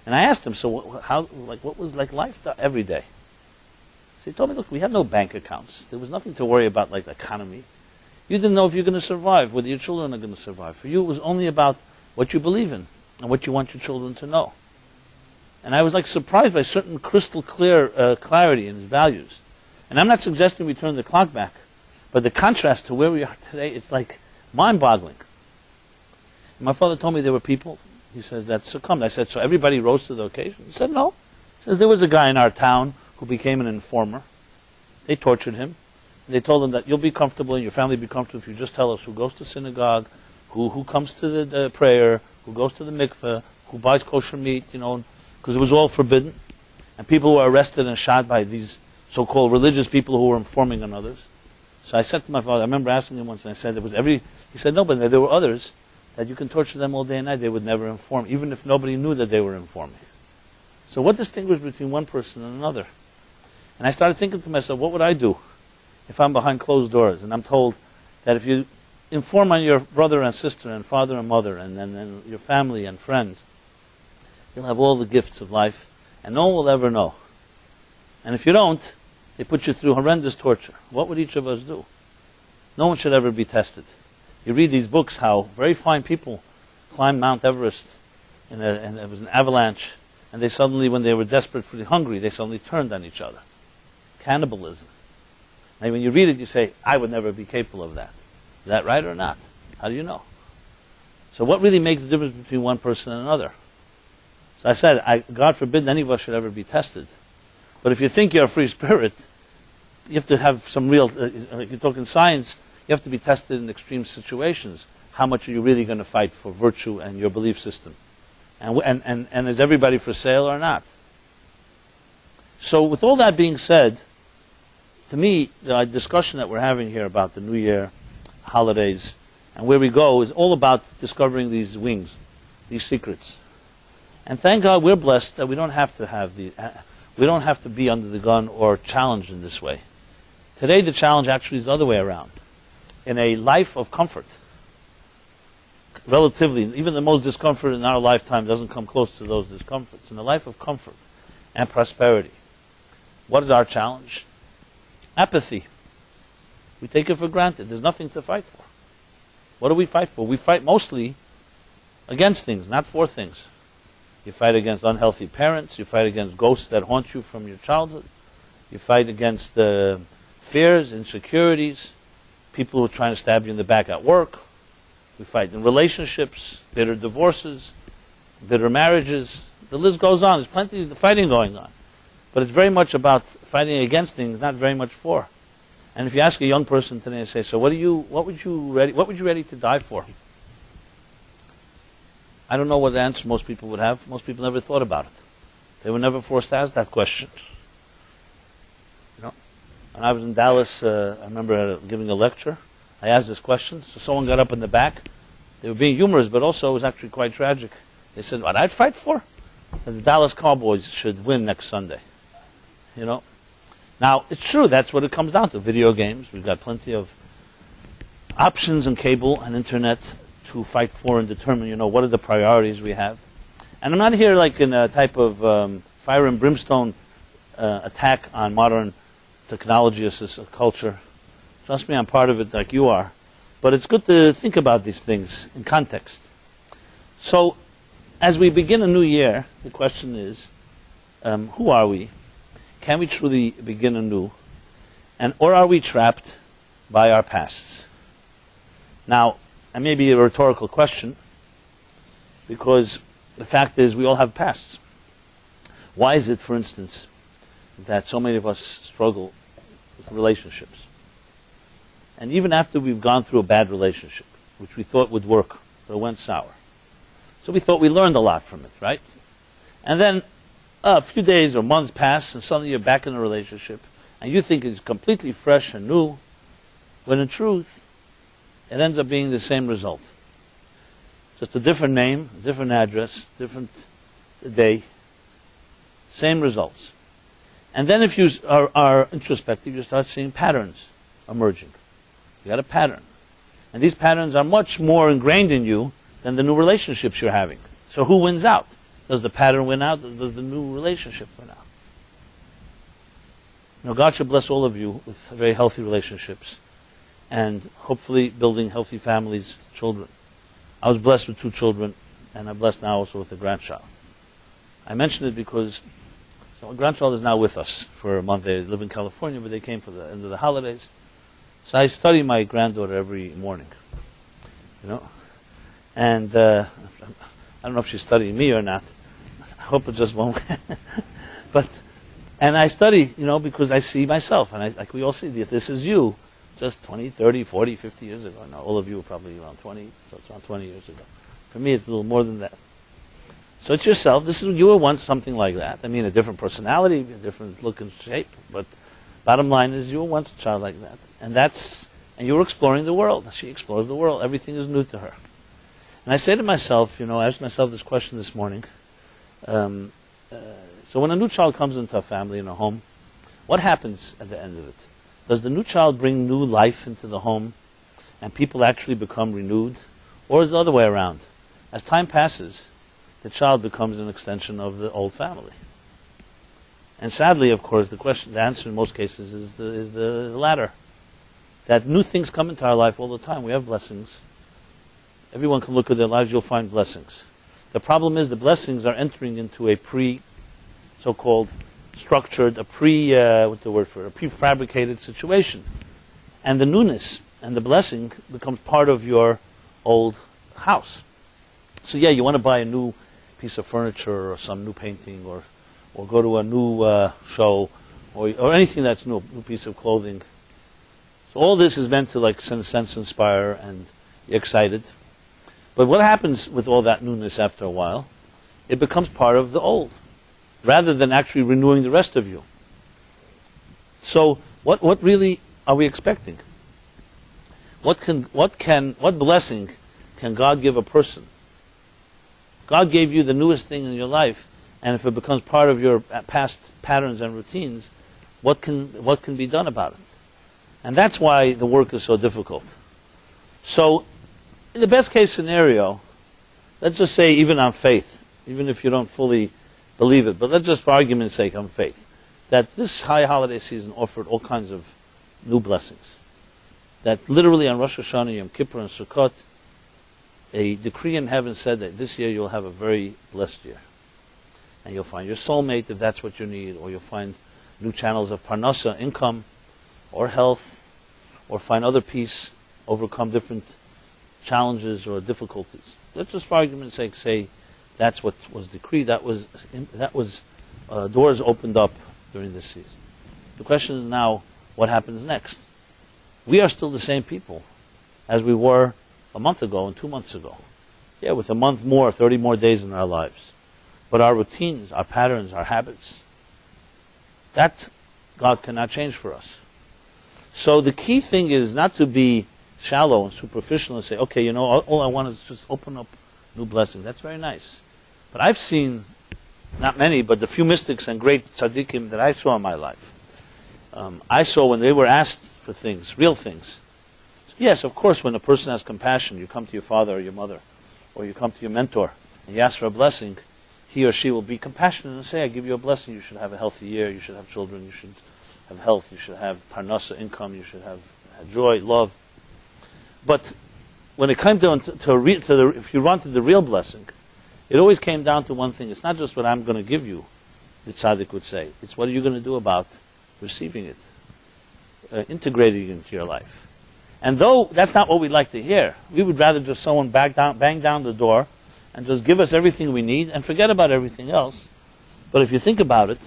And I asked him, so what was like life every day? So he told me, look, we had no bank accounts. There was nothing to worry about like the economy. You didn't know if you're going to survive, whether your children are going to survive. For you, it was only about what you believe in and what you want your children to know. And I was like surprised by certain crystal clear clarity in his values. And I'm not suggesting we turn the clock back, but the contrast to where we are today, it's like mind-boggling. And my father told me there were people, he says, that succumbed. I said, so everybody rose to the occasion? He said, no. He says, there was a guy in our town who became an informer. They tortured him. They told him that you'll be comfortable and your family will be comfortable if you just tell us who goes to synagogue, who comes to the prayer, who goes to the mikveh, who buys kosher meat, because it was all forbidden. And people were arrested and shot by these so-called religious people who were informing on others. So I said to my father, I remember asking him once, and I said, he said, no, but there were others that you can torture them all day and night, they would never inform, even if nobody knew that they were informing. So what distinguishes between one person and another? And I started thinking to myself, what would I do if I'm behind closed doors and I'm told that if you inform on your brother and sister and father and mother and then your family and friends, you'll have all the gifts of life and no one will ever know. And if you don't, they put you through horrendous torture. What would each of us do? No one should ever be tested. You read these books how very fine people climbed Mount Everest and it was an avalanche, and they suddenly, when they were desperately hungry, they suddenly turned on each other. Cannibalism. And when you read it, you say, I would never be capable of that. Is that right or not? How do you know? So what really makes the difference between one person and another? So I said, God forbid any of us should ever be tested. But if you think you're a free spirit, you have to have some real, if you're talking science, you have to be tested in extreme situations. How much are you really going to fight for virtue and your belief system? And is everybody for sale or not? So with all that being said, to me, the discussion that we're having here about the New Year, holidays, and where we go is all about discovering these wings, these secrets. And thank God we're blessed that we don't have to be under the gun or challenged in this way. Today the challenge actually is the other way around. In a life of comfort, relatively, even the most discomfort in our lifetime doesn't come close to those discomforts. In a life of comfort and prosperity, what is our challenge? Apathy. We take it for granted. There's nothing to fight for. What do we fight for? We fight mostly against things, not for things. You fight against unhealthy parents. You fight against ghosts that haunt you from your childhood. You fight against fears, insecurities, people who are trying to stab you in the back at work. We fight in relationships, bitter divorces, bitter marriages. The list goes on. There's plenty of fighting going on. But it's very much about fighting against things, not very much for. And if you ask a young person today and say, so what would you ready to die for? I don't know what answer most people would have. Most people never thought about it. They were never forced to ask that question. You know? When I was in Dallas, I remember giving a lecture. I asked this question. So someone got up in the back. They were being humorous, but also it was actually quite tragic. They said, what I'd fight for? That the Dallas Cowboys should win next Sunday. You know? Now, it's true, that's what it comes down to. Video games. We've got plenty of options on cable and internet to fight for and determine, what are the priorities we have. And I'm not here like in a type of fire and brimstone attack on modern technology as a culture. Trust me, I'm part of it like you are. But it's good to think about these things in context. So, as we begin a new year, the question is, who are we? Can we truly begin anew? Or are we trapped by our pasts? Now, that may be a rhetorical question, because the fact is we all have pasts. Why is it, for instance, that so many of us struggle with relationships? And even after we've gone through a bad relationship, which we thought would work, but it went sour. So we thought we learned a lot from it, right? And then a few days or months pass, and suddenly you're back in a relationship, and you think it's completely fresh and new, when in truth, it ends up being the same result. Just a different name, a different address, different day, same results. And then if you are introspective, you start seeing patterns emerging. You got a pattern. And these patterns are much more ingrained in you than the new relationships you're having. So who wins out? Does the pattern win out, or does the new relationship win out? God should bless all of you with very healthy relationships and hopefully building healthy families, children. I was blessed with 2 children, and I'm blessed now also with a grandchild. I mention it because my grandchild is now with us for a month. They live in California, but they came for the end of the holidays. So I study my granddaughter every morning, And I don't know if she's studying me or not. I hope it just won't. And I study, because I see myself, and like we all see this is you, just 20, 30, 40, 50 years ago. Now, all of you are probably around 20, so it's around 20 years ago. For me, it's a little more than that. So it's yourself. You were once something like that. I mean, a different personality, a different look and shape, but bottom line is you were once a child like that. And you were exploring the world. She explores the world. Everything is new to her. And I say to myself, I asked myself this question this morning. So So when a new child comes into a family, in a home, what happens at the end of it? Does the new child bring new life into the home and people actually become renewed? Or is it the other way around? As time passes, the child becomes an extension of the old family. And sadly, of course, the answer in most cases is the latter. That new things come into our life all the time. We have blessings. Everyone can look at their lives, you'll find blessings. The problem is the blessings are entering into a so-called structured, a prefabricated situation. And the newness and the blessing becomes part of your old house. So yeah, you want to buy a new piece of furniture or some new painting or go to a new show or anything that's new, a new piece of clothing. So all this is meant to sense inspire and be excited. But what happens with all that newness after a while? It becomes part of the old, rather than actually renewing the rest of you. So what really are we expecting? What blessing can God give a person? God gave you the newest thing in your life, and if it becomes part of your past patterns and routines, what can be done about it? And that's why the work is so difficult. So, in the best case scenario, let's just say even on faith, even if you don't fully believe it, but let's just for argument's sake on faith, that this high holiday season offered all kinds of new blessings. That literally on Rosh Hashana, Yom Kippur, and Sukkot, a decree in heaven said that this year you'll have a very blessed year. And you'll find your soulmate if that's what you need, or you'll find new channels of parnasa, income, or health, or find other peace, overcome different challenges or difficulties. Let's just for argument's sake say that's what was decreed, that was doors opened up during this season. The question is now, what happens next? We are still the same people as we were a month ago and 2 months ago. Yeah, with a month more, 30 more days in our lives. But our routines, our patterns, our habits, that God cannot change for us. So the key thing is not to be shallow and superficial and say, okay, all I want is just open up new blessings. That's very nice. But I've seen, not many, but the few mystics and great tzaddikim that I saw in my life. I saw when they were asked for things, real things. So yes, of course, when a person has compassion, you come to your father or your mother, or you come to your mentor, and you ask for a blessing, he or she will be compassionate and say, I give you a blessing. You should have a healthy year. You should have children. You should have health. You should have parnasa, income. You should have joy, love. But when it came down if you wanted the real blessing, it always came down to one thing. It's not just what I'm going to give you, the tzaddik would say. It's what are you going to do about receiving it, integrating it into your life. And though that's not what we'd like to hear, we would rather just someone bang down the door and just give us everything we need and forget about everything else. But if you think about it,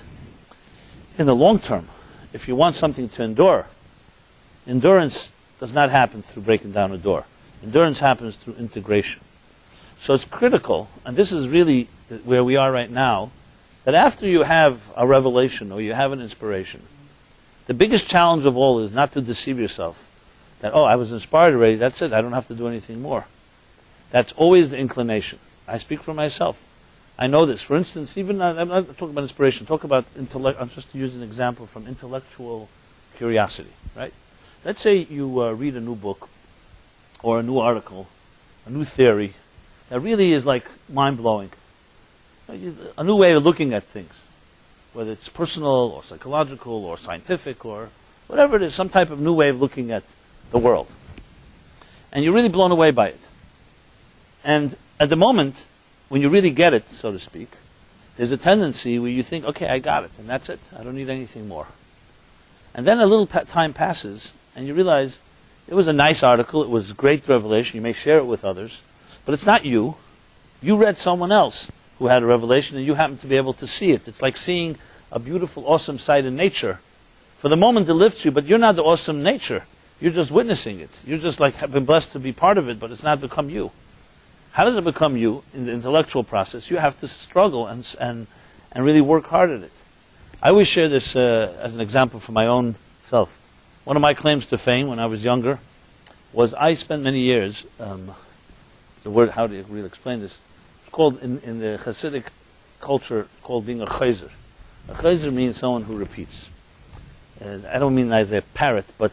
in the long term, if you want something to endure, endurance does not happen through breaking down a door. Endurance happens through integration. So it's critical, and this is really where we are right now, that after you have a revelation or you have an inspiration, the biggest challenge of all is not to deceive yourself. That, I was inspired already, that's it, I don't have to do anything more. That's always the inclination. I speak for myself. I know this. For instance, even, I'm not talking about inspiration, talk about intellect, I'm just to use an example from intellectual curiosity, right? Let's say you read a new book, or a new article, a new theory, that really is mind-blowing. A new way of looking at things, whether it's personal or psychological or scientific or whatever it is, some type of new way of looking at the world. And you're really blown away by it. And at the moment, when you really get it, so to speak, there's a tendency where you think, okay, I got it, and that's it. I don't need anything more. And then a little time passes, and you realize it was a nice article, it was a great revelation, you may share it with others, but it's not you. You read someone else who had a revelation, and you happen to be able to see it. It's like seeing a beautiful, awesome sight in nature. For the moment it lifts you, but you're not the awesome nature. You're just witnessing it. You're just have been blessed to be part of it, but it's not become you. How does it become you in the intellectual process? You have to struggle and really work hard at it. I always share this as an example from my own self. One of my claims to fame when I was younger was I spent many years, the word, how do you really explain this? It's called, in the Hasidic culture, called being a chayzer. A chayzer means someone who repeats. I don't mean as a parrot, but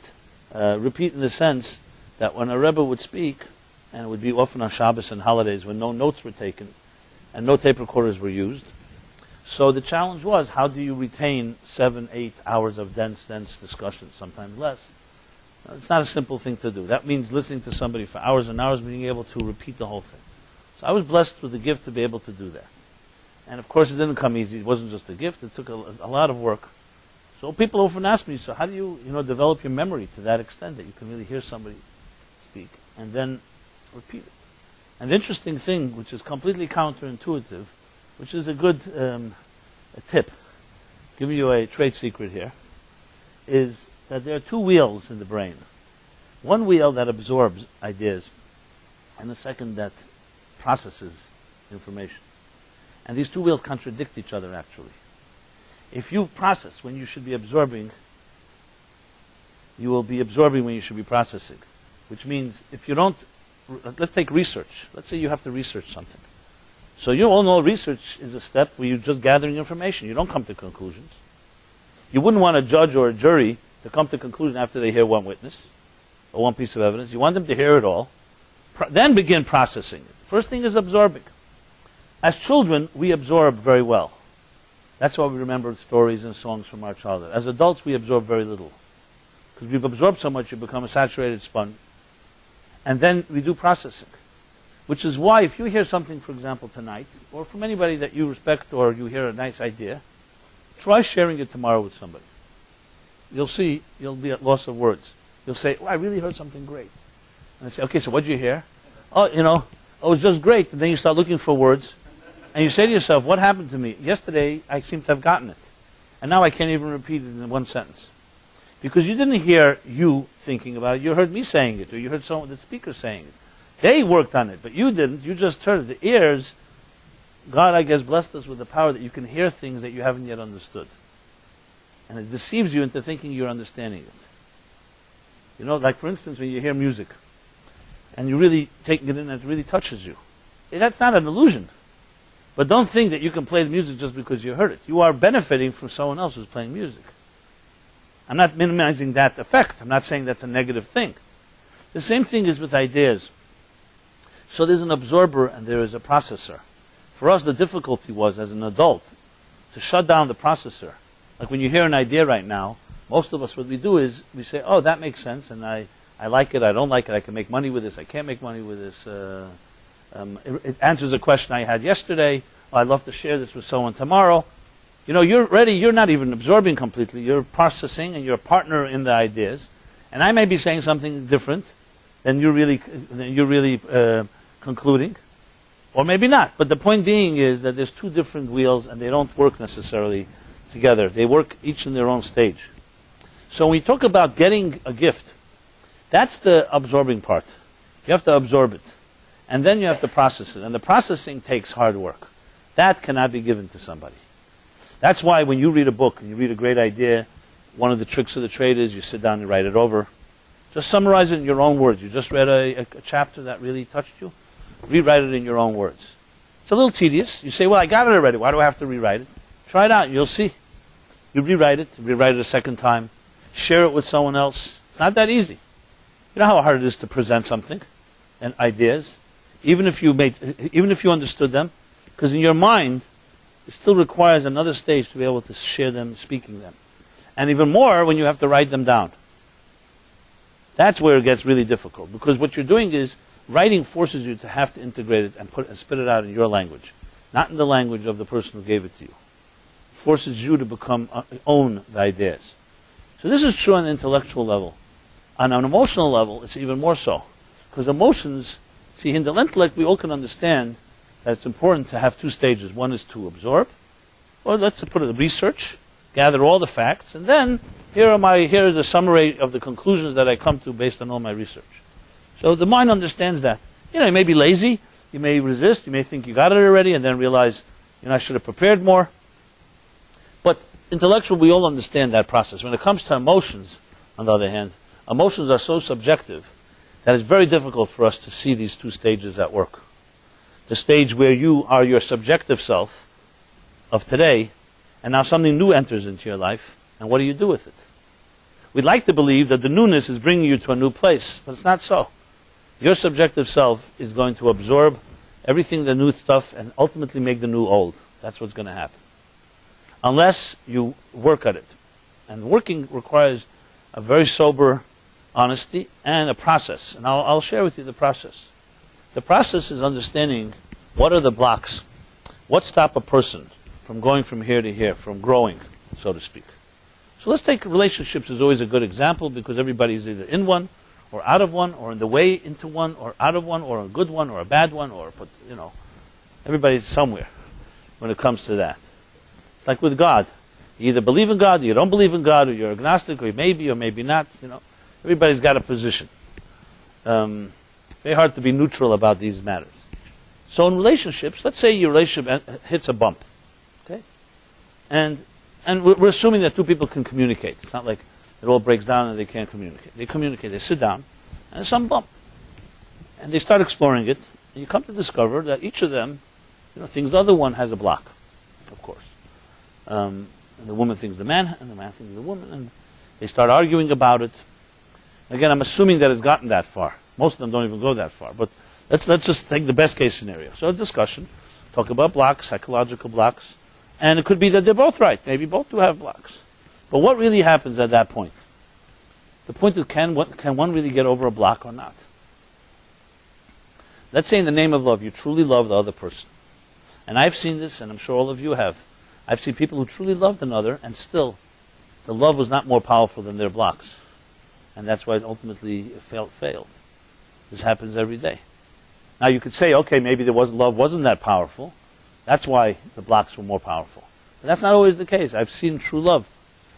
repeat in the sense that when a Rebbe would speak, and it would be often on Shabbos and holidays when no notes were taken and no tape recorders were used. So the challenge was, how do you retain 7, 8 hours of dense discussion, sometimes less? It's not a simple thing to do. That means listening to somebody for hours and hours, being able to repeat the whole thing. So I was blessed with the gift to be able to do that. And of course it didn't come easy. It wasn't just a gift. It took a lot of work. So people often ask me, so how do you develop your memory to that extent that you can really hear somebody speak and then repeat it? And the interesting thing, which is completely counterintuitive, which is a good a tip, giving you a trade secret here, is that there are two wheels in the brain. One wheel that absorbs ideas, and the second that processes information. And these two wheels contradict each other, actually. If you process when you should be absorbing, you will be absorbing when you should be processing. Which means, if you don't, let's take research. Let's say you have to research something. So you all know research is a step where you're just gathering information. You don't come to conclusions. You wouldn't want a judge or a jury to come to a conclusion after they hear one witness or one piece of evidence. You want them to hear it all. Then begin processing it. First thing is absorbing. As children, we absorb very well. That's why we remember stories and songs from our childhood. As adults, we absorb very little. Because we've absorbed so much, you become a saturated sponge. And then we do processing. Which is why, if you hear something, for example, tonight, or from anybody that you respect, or you hear a nice idea, try sharing it tomorrow with somebody. You'll see, you'll be at loss of words. You'll say, oh, I really heard something great. And they say, okay, so what did you hear? Oh, it was just great. And then you start looking for words. And you say to yourself, what happened to me? Yesterday, I seem to have gotten it. And now I can't even repeat it in one sentence. Because you didn't hear you thinking about it. You heard me saying it, or you heard the speaker saying it. They worked on it, but you didn't. You just heard it. The ears, God, I guess, blessed us with the power that you can hear things that you haven't yet understood. And it deceives you into thinking you're understanding it. Like for instance, when you hear music, and you're really taking it in and it really touches you. That's not an illusion. But don't think that you can play the music just because you heard it. You are benefiting from someone else who's playing music. I'm not minimizing that effect. I'm not saying that's a negative thing. The same thing is with ideas. So there's an absorber and there is a processor. For us, the difficulty was, as an adult, to shut down the processor. Like when you hear an idea right now, most of us, what we do is we say, oh, that makes sense, and I like it, I don't like it, I can make money with this, I can't make money with this. It answers a question I had yesterday. Oh, I'd love to share this with someone tomorrow. You're ready, you're not even absorbing completely. You're processing and you're a partner in the ideas. And I may be saying something different than you're really concluding. Or maybe not. But the point being is that there's two different wheels and they don't work necessarily together. They work each in their own stage. So when we talk about getting a gift, that's the absorbing part. You have to absorb it. And then you have to process it. And the processing takes hard work. That cannot be given to somebody. That's why when you read a book and you read a great idea, one of the tricks of the trade is you sit down and write it over. Just summarize it in your own words. You just read a chapter that really touched you. Rewrite it in your own words. It's a little tedious. You say, well, I got it already. Why do I have to rewrite it? Try it out and you'll see. You rewrite it a second time. Share it with someone else. It's not that easy. You know how hard it is to present something and ideas? Even if you understood them, because in your mind, it still requires another stage to be able to share them, speaking them. And even more when you have to write them down. That's where it gets really difficult, because what you're doing is, writing forces you to have to integrate it and spit it out in your language, not in the language of the person who gave it to you. It forces you to own the ideas. So this is true on the intellectual level. On an emotional level, it's even more so. Because emotions, in the intellect, we all can understand that it's important to have two stages. One is to absorb, or let's put it, research, gather all the facts, and then here is the summary of the conclusions that I come to based on all my research. So the mind understands that. You may be lazy, you may resist, you may think you got it already, and then realize, I should have prepared more. But intellectual, we all understand that process. When it comes to emotions, on the other hand, emotions are so subjective that it's very difficult for us to see these two stages at work. The stage where you are your subjective self of today, And now something new enters into your life, and what do you do with it? We'd like to believe that the newness is bringing you to a new place, but it's not so. Your subjective self is going to absorb everything, the new stuff, and ultimately make the new old. That's what's going to happen. Unless you work at it. And working requires a very sober honesty and a process. And I'll share with you the process. The process is understanding what are the blocks. What stop a person from going from here to here, from growing, so to speak. So let's take relationships as always a good example, because everybody's either in one or out of one, or in the way into one or out of one, or a good one or a bad one, or, everybody's somewhere when it comes to that. It's like with God. You either believe in God, or you don't believe in God, or you're agnostic, or you maybe or maybe not. Everybody's got a position. Very hard to be neutral about these matters. So in relationships, let's say your relationship hits a bump, okay? And we're assuming that two people can communicate. It's not like it all breaks down and they can't communicate. They communicate. They sit down, and there's some bump, and they start exploring it. And you come to discover that each of them, thinks the other one has a block, of course. And the woman thinks the man, and the man thinks the woman, and they start arguing about it. Again, I'm assuming that it's gotten that far. Most of them don't even go that far. But let's just take the best case scenario. So a discussion, talk about blocks, psychological blocks, and it could be that they're both right. Maybe both do have blocks. But what really happens at that point? The point is, can one really get over a block or not? Let's say in the name of love, you truly love the other person. And I've seen this, and I'm sure all of you have. I've seen people who truly loved another, and still, the love was not more powerful than their blocks. And that's why it ultimately failed. This happens every day. Now you could say, okay, maybe love wasn't that powerful. That's why the blocks were more powerful. But that's not always the case. I've seen true love.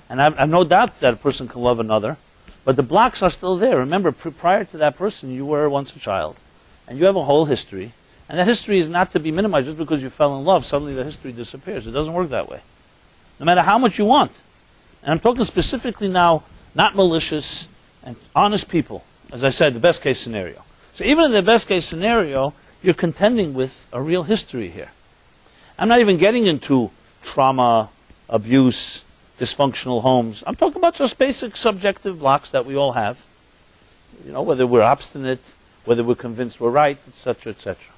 And I've no doubt that a person can love another, but the blocks are still there. Remember, prior to that person, you were once a child, and you have a whole history, and that history is not to be minimized. Just because you fell in love, suddenly the history disappears. It doesn't work that way. No matter how much you want. And I'm talking specifically now, not malicious and honest people. As I said, the best case scenario. So even in the best case scenario, you're contending with a real history here. I'm not even getting into trauma, abuse, dysfunctional homes. I'm talking about just basic subjective blocks that we all have. Whether we're obstinate, whether we're convinced we're right, etc., etc.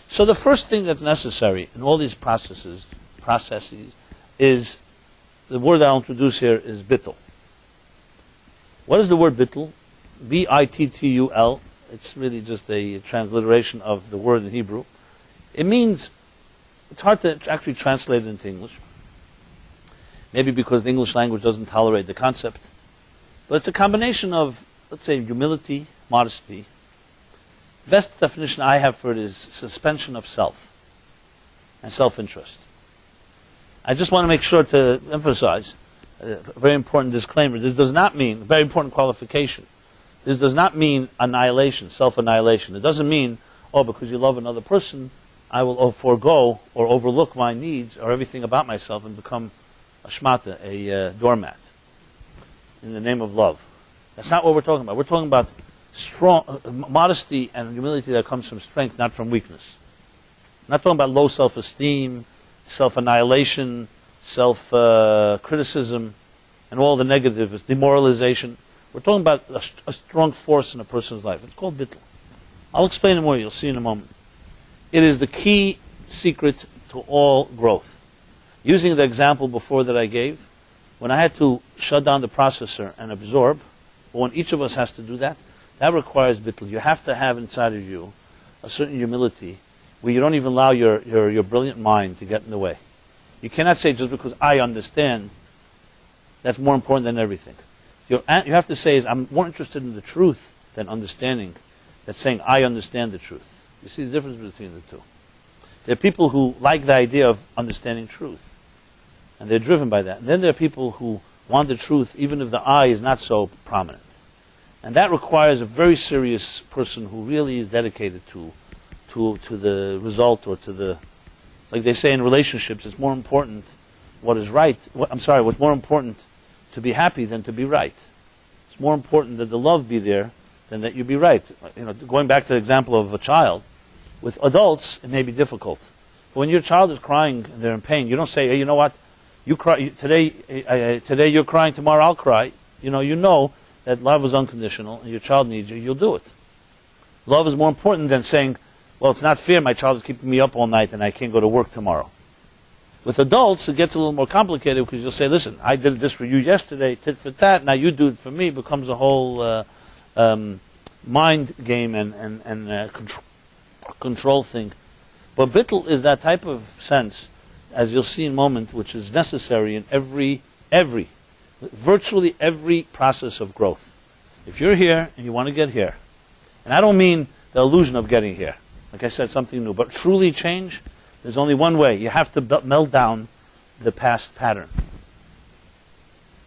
So the first thing that's necessary in all these processes is, the word I'll introduce here is bittul. What is the word bittul? B-I-T-T-U-L. It's really just a transliteration of the word in Hebrew. It means, it's hard to actually translate it into English. Maybe because the English language doesn't tolerate the concept. But it's a combination of, let's say, humility, modesty. The best definition I have for it is suspension of self and self-interest. I just want to make sure to emphasize a very important disclaimer. This does not mean, a very important qualification, this does not mean annihilation, self-annihilation. It doesn't mean, because you love another person, I will forego or overlook my needs or everything about myself and become a shmata, a doormat, in the name of love. That's not what we're talking about. We're talking about strong modesty and humility that comes from strength, not from weakness. I'm not talking about low self-esteem, self-annihilation, self-criticism, and all the negatives, demoralization. We're talking about a strong force in a person's life. It's called bittul. I'll explain it more. You'll see in a moment. It is the key secret to all growth. Using the example before that I gave, when I had to shut down the processor and absorb, or when each of us has to do that, that requires bittul. You have to have inside of you a certain humility where you don't even allow your brilliant mind to get in the way. You cannot say, just because I understand, that's more important than everything. You have to say, I'm more interested in the truth than understanding. That's saying, I understand the truth. You see the difference between the two. There are people who like the idea of understanding truth, and they're driven by that. And then there are people who want the truth even if the I is not so prominent. And that requires a very serious person who really is dedicated to the result, or to the, like they say in relationships, it's more important what's more important to be happy than to be right. It's more important that the love be there than that you be right. Going back to the example of a child, with adults, it may be difficult. But when your child is crying and they're in pain, you don't say, hey, you know what, You cry today. Today you're crying. Tomorrow I'll cry. You know that love is unconditional, and your child needs you. You'll do it. Love is more important than saying, "Well, it's not fair. My child is keeping me up all night, and I can't go to work tomorrow." With adults, it gets a little more complicated because you'll say, "Listen, I did this for you yesterday, tit for tat. Now you do it for me." It becomes a whole mind game and control thing. But bittul is that type of sense, as you'll see in a moment, which is necessary in virtually every process of growth. If you're here and you want to get here, and I don't mean the illusion of getting here, like I said, something new, but truly change, there's only one way. You have to melt down the past pattern.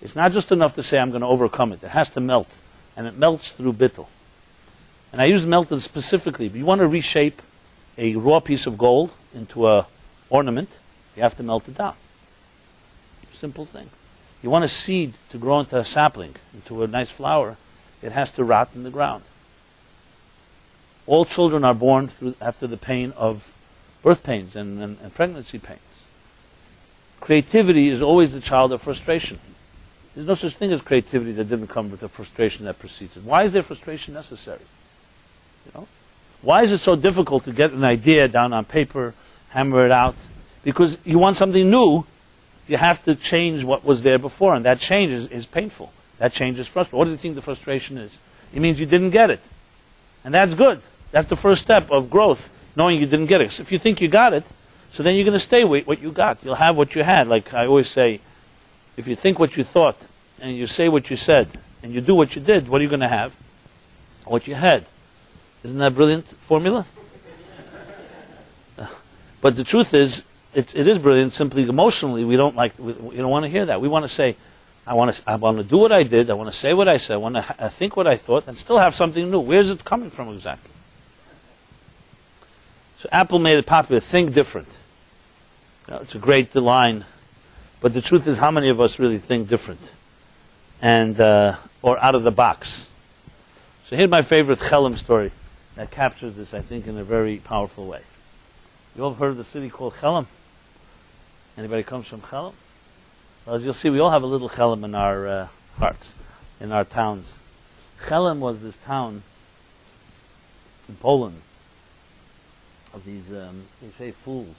It's not just enough to say, I'm going to overcome it. It has to melt. And it melts through bittul. And I use melted specifically. But you want to reshape a raw piece of gold into a ornament, you have to melt it down. Simple thing. You want a seed to grow into a sapling, into a nice flower, it has to rot in the ground. All children are born after the pain of birth pains and pregnancy pains. Creativity is always the child of frustration. There's no such thing as creativity that didn't come with the frustration that precedes it. Why is there frustration necessary? Why is it so difficult to get an idea down on paper, hammer it out? Because you want something new, you have to change what was there before, and that change is painful. That change is frustrating. What does he think the frustration is? It means you didn't get it. And that's good. That's the first step of growth, knowing you didn't get it. So if you think you got it, so then you're going to stay with what you got. You'll have what you had. Like I always say, if you think what you thought, and you say what you said, and you do what you did, what are you going to have? What you had. Isn't that a brilliant formula? But the truth is, it is brilliant. Simply emotionally, we don't want to hear that. We want to say, I want to do what I did. I want to say what I said. I want to think what I thought, and still have something new. Where's it coming from exactly? So Apple made it popular. Think different. It's a great line, but the truth is, how many of us really think different, and or out of the box? So here's my favorite Chelm story that captures this, I think, in a very powerful way. You all heard of the city called Chelm? Anybody comes from Chelm? Well, as you'll see, we all have a little Chelm in our hearts, in our towns. Chelm was this town in Poland of these, they say, fools.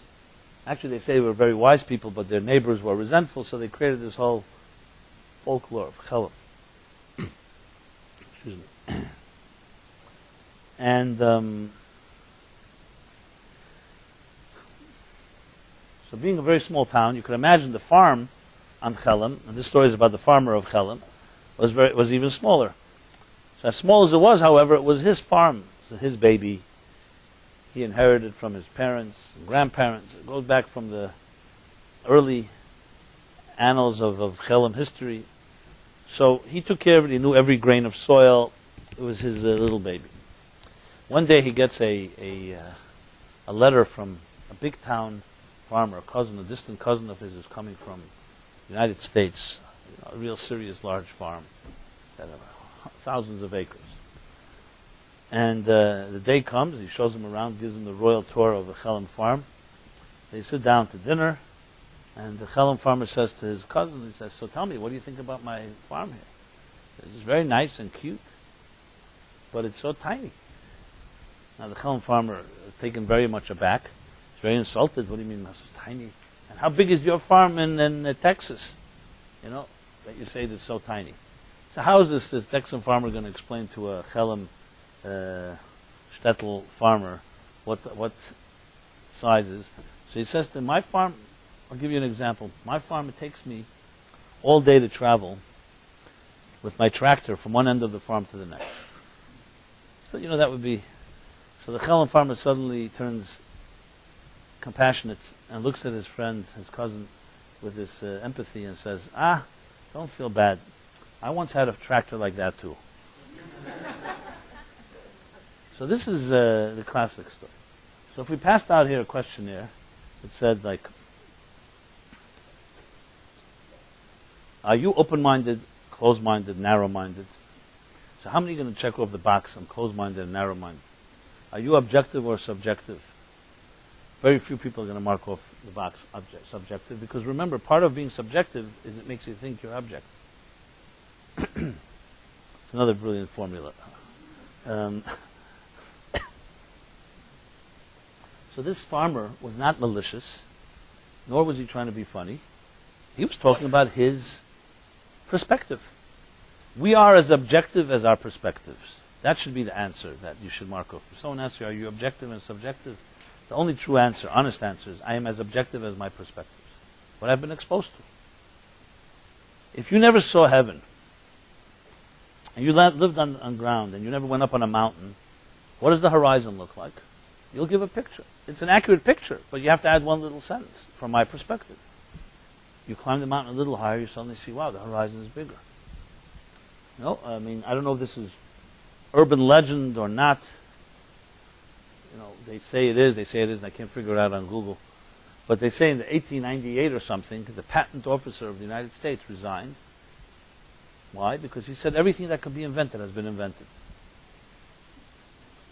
Actually, they say they were very wise people, but their neighbors were resentful, so they created this whole folklore of Chelm. Excuse me. And so being a very small town, you could imagine the farm on Chelm, and this story is about the farmer of Chelm, was even smaller. So as small as it was, however, it was his farm, so his baby. He inherited from his parents and grandparents. It goes back from the early annals of Chelm history. So he took care of it. He knew every grain of soil. It was his little baby. One day he gets a letter from a big town farmer, a distant cousin of his, who's coming from the United States, a real serious large farm that have thousands of acres. And the day comes, he shows him around, gives him the royal tour of the Chelm farm. They sit down to dinner, and the Chelm farmer says to his cousin, he says, "So tell me, what do you think about my farm here? It's very nice and cute, but it's so tiny." Now the Chelm farmer, taken very much aback, is very insulted. "What do you mean it's so tiny? And how big is your farm in Texas? That you say it's so tiny." So how is this Texan farmer going to explain to a Chelm shtetl farmer what size is? So he says to my farm, I'll give you an example. My farm, it takes me all day to travel with my tractor from one end of the farm to the next. So that would be. So the Chelm farmer suddenly turns compassionate and looks at his friend, his cousin, with this empathy and says, don't feel bad. I once had a tractor like that too. So this is the classic story. So if we passed out here a questionnaire, it said are you open-minded, closed-minded, narrow-minded? So how many are going to check off the box? I'm closed-minded and narrow-minded. Are you objective or subjective? very few people are going to mark off the box subjective, because remember, part of being subjective is it makes you think you're objective. It's another brilliant formula. So this farmer was not malicious, nor was he trying to be funny. He was talking about his perspective. We are as objective as our perspectives. That should be the answer that you should mark off. If someone asks you, are you objective and subjective? The only true answer, honest answer, is I am as objective as my perspectives. What I've been exposed to. If you never saw heaven, and you lived on ground, and you never went up on a mountain, what does the horizon look like? You'll give a picture. It's an accurate picture, but you have to add one little sentence, from my perspective. You climb the mountain a little higher, you suddenly see, wow, the horizon is bigger. No, I mean, I don't know if this is urban legend or not. You know, they say it is, and I can't figure it out on Google. But they say in 1898 or something, the patent officer of the United States resigned. Why? Because he said everything that could be invented has been invented.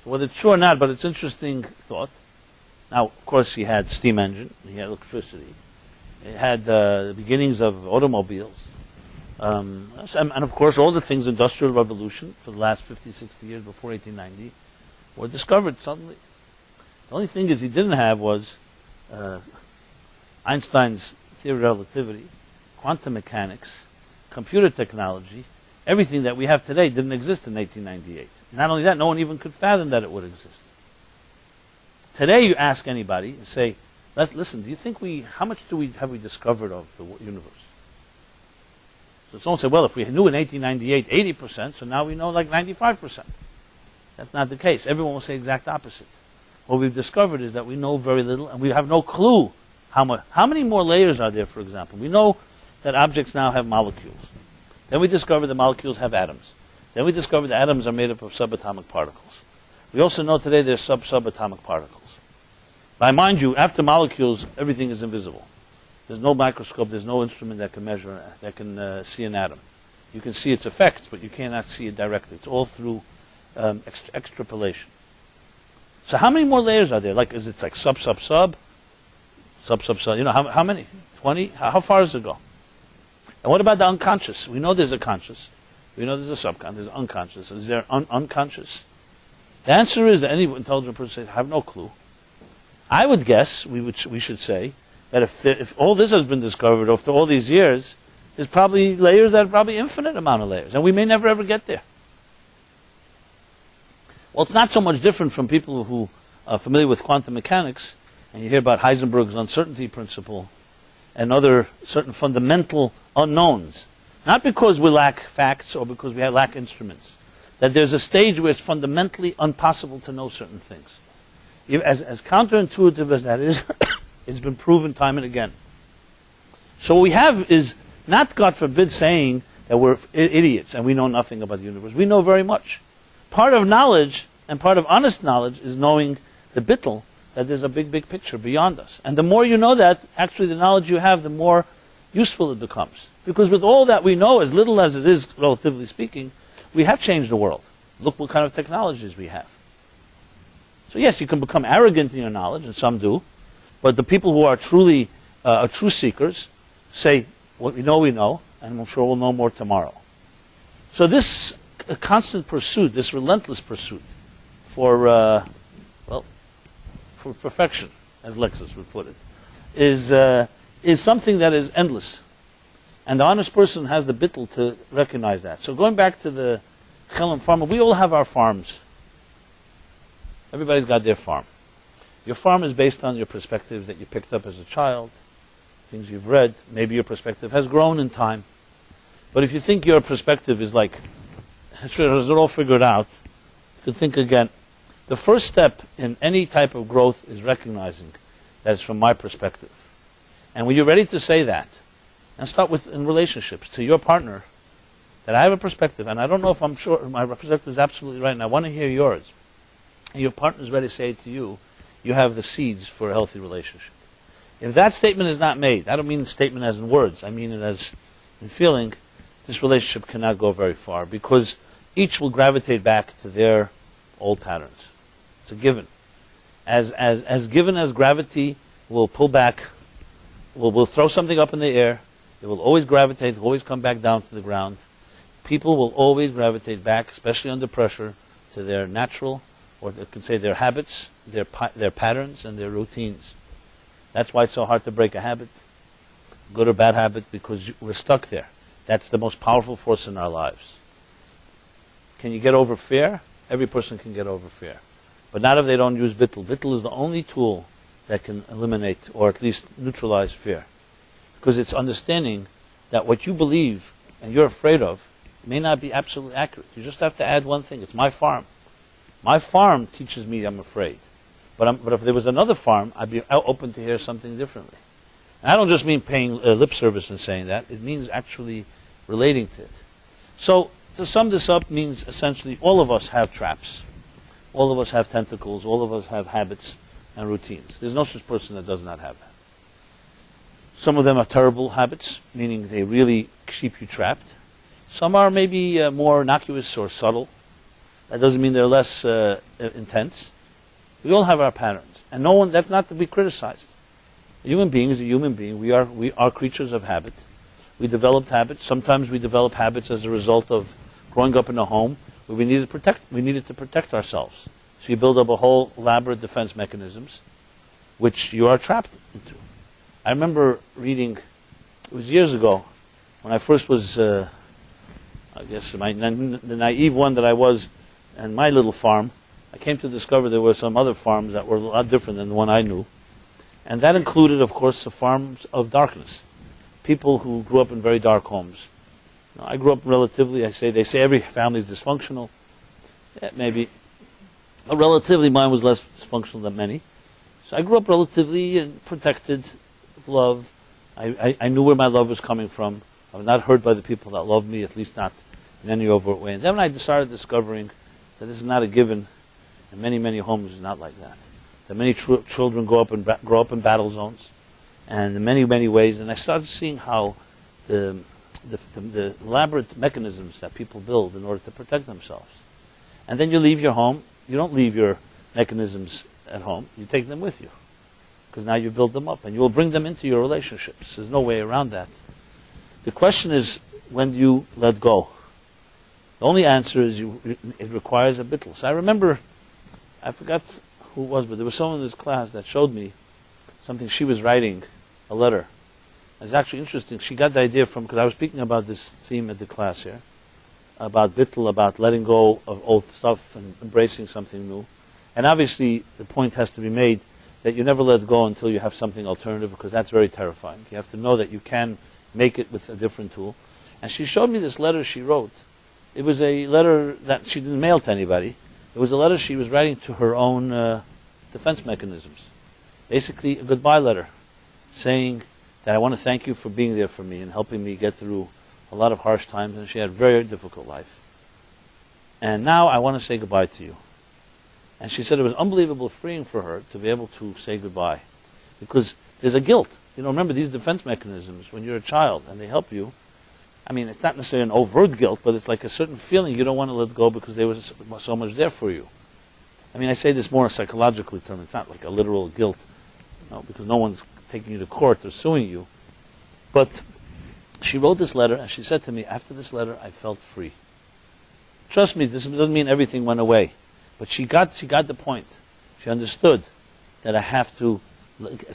So whether it's true or not, but it's interesting thought. Now, of course, he had steam engine, he had electricity, he had the beginnings of automobiles, and of course, all the things, Industrial Revolution, for the last 50, 60 years before 1890, were discovered suddenly. The only thing is he didn't have was Einstein's theory of relativity, quantum mechanics, computer technology. Everything that we have today didn't exist in 1898. Not only that, no one even could fathom that it would exist. Today, you ask anybody and say, listen, do you think how much have we discovered of the universe? So someone said, well, if we knew in 1898 80%, so now we know like 95%. That's not the case. Everyone will say exact opposite. What we've discovered is that we know very little, and we have no clue how much. How many more layers are there, for example? We know that objects now have molecules. Then we discover the molecules have atoms. Then we discover the atoms are made up of subatomic particles. We also know today there's sub-subatomic particles. Now, mind you, after molecules, everything is invisible. There's no microscope, there's no instrument that can measure, that can see an atom. You can see its effects, but you cannot see it directly. It's all through extrapolation. So how many more layers are there? Is it like sub? You know, how many? 20? How far does it go? And what about the unconscious? We know there's a conscious. We know there's a subconscious, there's unconscious. Is there unconscious? The answer is that any intelligent person says, I have no clue. I would guess, we should say, that if all this has been discovered after all these years, there's probably layers that are probably infinite amount of layers, and we may never ever get there. Well, it's not so much different from people who are familiar with quantum mechanics, and you hear about Heisenberg's uncertainty principle and other certain fundamental unknowns. Not because we lack facts or because we lack instruments. That there's a stage where it's fundamentally impossible to know certain things. As counterintuitive as that is, it's been proven time and again. So what we have is not, God forbid, saying that we're idiots and we know nothing about the universe. We know very much. Part of knowledge, and part of honest knowledge, is knowing the bittul, that there's a big, big picture beyond us. And the more you know that, actually the knowledge you have, the more useful it becomes. Because with all that we know, as little as it is, relatively speaking, we have changed the world. Look what kind of technologies we have. So yes, you can become arrogant in your knowledge, and some do, but the people who are truly true seekers say, what we know, and I'm sure we'll know more tomorrow. So this constant pursuit, this relentless pursuit for perfection, as Lexus would put it, is something that is endless. And the honest person has the bittul to recognize that. So going back to the Chelim farmer, we all have our farms. Everybody's got their farm. Your farm is based on your perspectives that you picked up as a child, things you've read. Maybe your perspective has grown in time. But if you think your perspective is like, has it all figured out, you can think again. The first step in any type of growth is recognizing that it's from my perspective. And when you're ready to say that, and start with in relationships to your partner, that I have a perspective, and I don't know if I'm sure my perspective is absolutely right, and I want to hear yours. And your partner is ready to say to you, you have the seeds for a healthy relationship. If that statement is not made, I don't mean the statement as in words, I mean it as in feeling, this relationship cannot go very far, because each will gravitate back to their old patterns. It's a given. As given as gravity will pull back, will throw something up in the air, it will always gravitate, always come back down to the ground. People will always gravitate back, especially under pressure, to their natural, or they can say their habits, their patterns, and their routines. That's why it's so hard to break a habit, good or bad habit, because we're stuck there. That's the most powerful force in our lives. Can you get over fear? Every person can get over fear. But not if they don't use bittul. Bittul is the only tool that can eliminate, or at least neutralize fear. Because it's understanding that what you believe and you're afraid of may not be absolutely accurate. You just have to add one thing. It's my farm. My farm teaches me I'm afraid. But if there was another farm, I'd be open to hear something differently. And I don't just mean paying lip service and saying that. It means actually relating to it. So, to sum this up means essentially all of us have traps. All of us have tentacles. All of us have habits and routines. There's no such person that does not have that. Some of them are terrible habits, meaning they really keep you trapped. Some are maybe more innocuous or subtle. That doesn't mean they're less intense. We all have our patterns, and that's not to be criticized. A human being is a human being. We are creatures of habit. We developed habits. Sometimes we develop habits as a result of growing up in a home where we needed to protect ourselves. So you build up a whole elaborate defense mechanisms, which you are trapped into. I remember reading, it was years ago, when I first was, I guess, the naive one that I was, and my little farm, I came to discover there were some other farms that were a lot different than the one I knew. And that included, of course, the farms of darkness. People who grew up in very dark homes. Now, I grew up relatively, they say every family is dysfunctional. Yeah, maybe. But relatively, mine was less dysfunctional than many. So I grew up relatively protected, with love. I knew where my love was coming from. I was not hurt by the people that loved me, at least not in any overt way. And then I started discovering that this is not a given, and many, many homes is not like that. That many children grow up in battle zones, and in many, many ways. And I started seeing how the elaborate mechanisms that people build in order to protect themselves. And then you leave your home. You don't leave your mechanisms at home. You take them with you, because now you build them up, and you will bring them into your relationships. There's no way around that. The question is, when do you let go? The only answer is it requires a bittul. So I remember, I forgot who it was, but there was someone in this class that showed me something she was writing, a letter. It's actually interesting. She got the idea from, because I was speaking about this theme at the class here, about bittul, about letting go of old stuff and embracing something new. And obviously, the point has to be made that you never let go until you have something alternative, because that's very terrifying. You have to know that you can make it with a different tool. And she showed me this letter she wrote. It was a letter that she didn't mail to anybody. It was a letter she was writing to her own defense mechanisms. Basically, a goodbye letter, saying that I want to thank you for being there for me and helping me get through a lot of harsh times, and she had a very difficult life. And now I want to say goodbye to you. And she said it was unbelievable freeing for her to be able to say goodbye. Because there's a guilt. Remember these defense mechanisms, when you're a child and they help you, I mean, it's not necessarily an overt guilt, but it's like a certain feeling you don't want to let go because they were so much there for you. I mean, I say this more psychologically term. It's not like a literal guilt, because no one's taking you to court or suing you. But she wrote this letter, and she said to me, after this letter, I felt free. Trust me, this doesn't mean everything went away. But she got the point. She understood that I have to,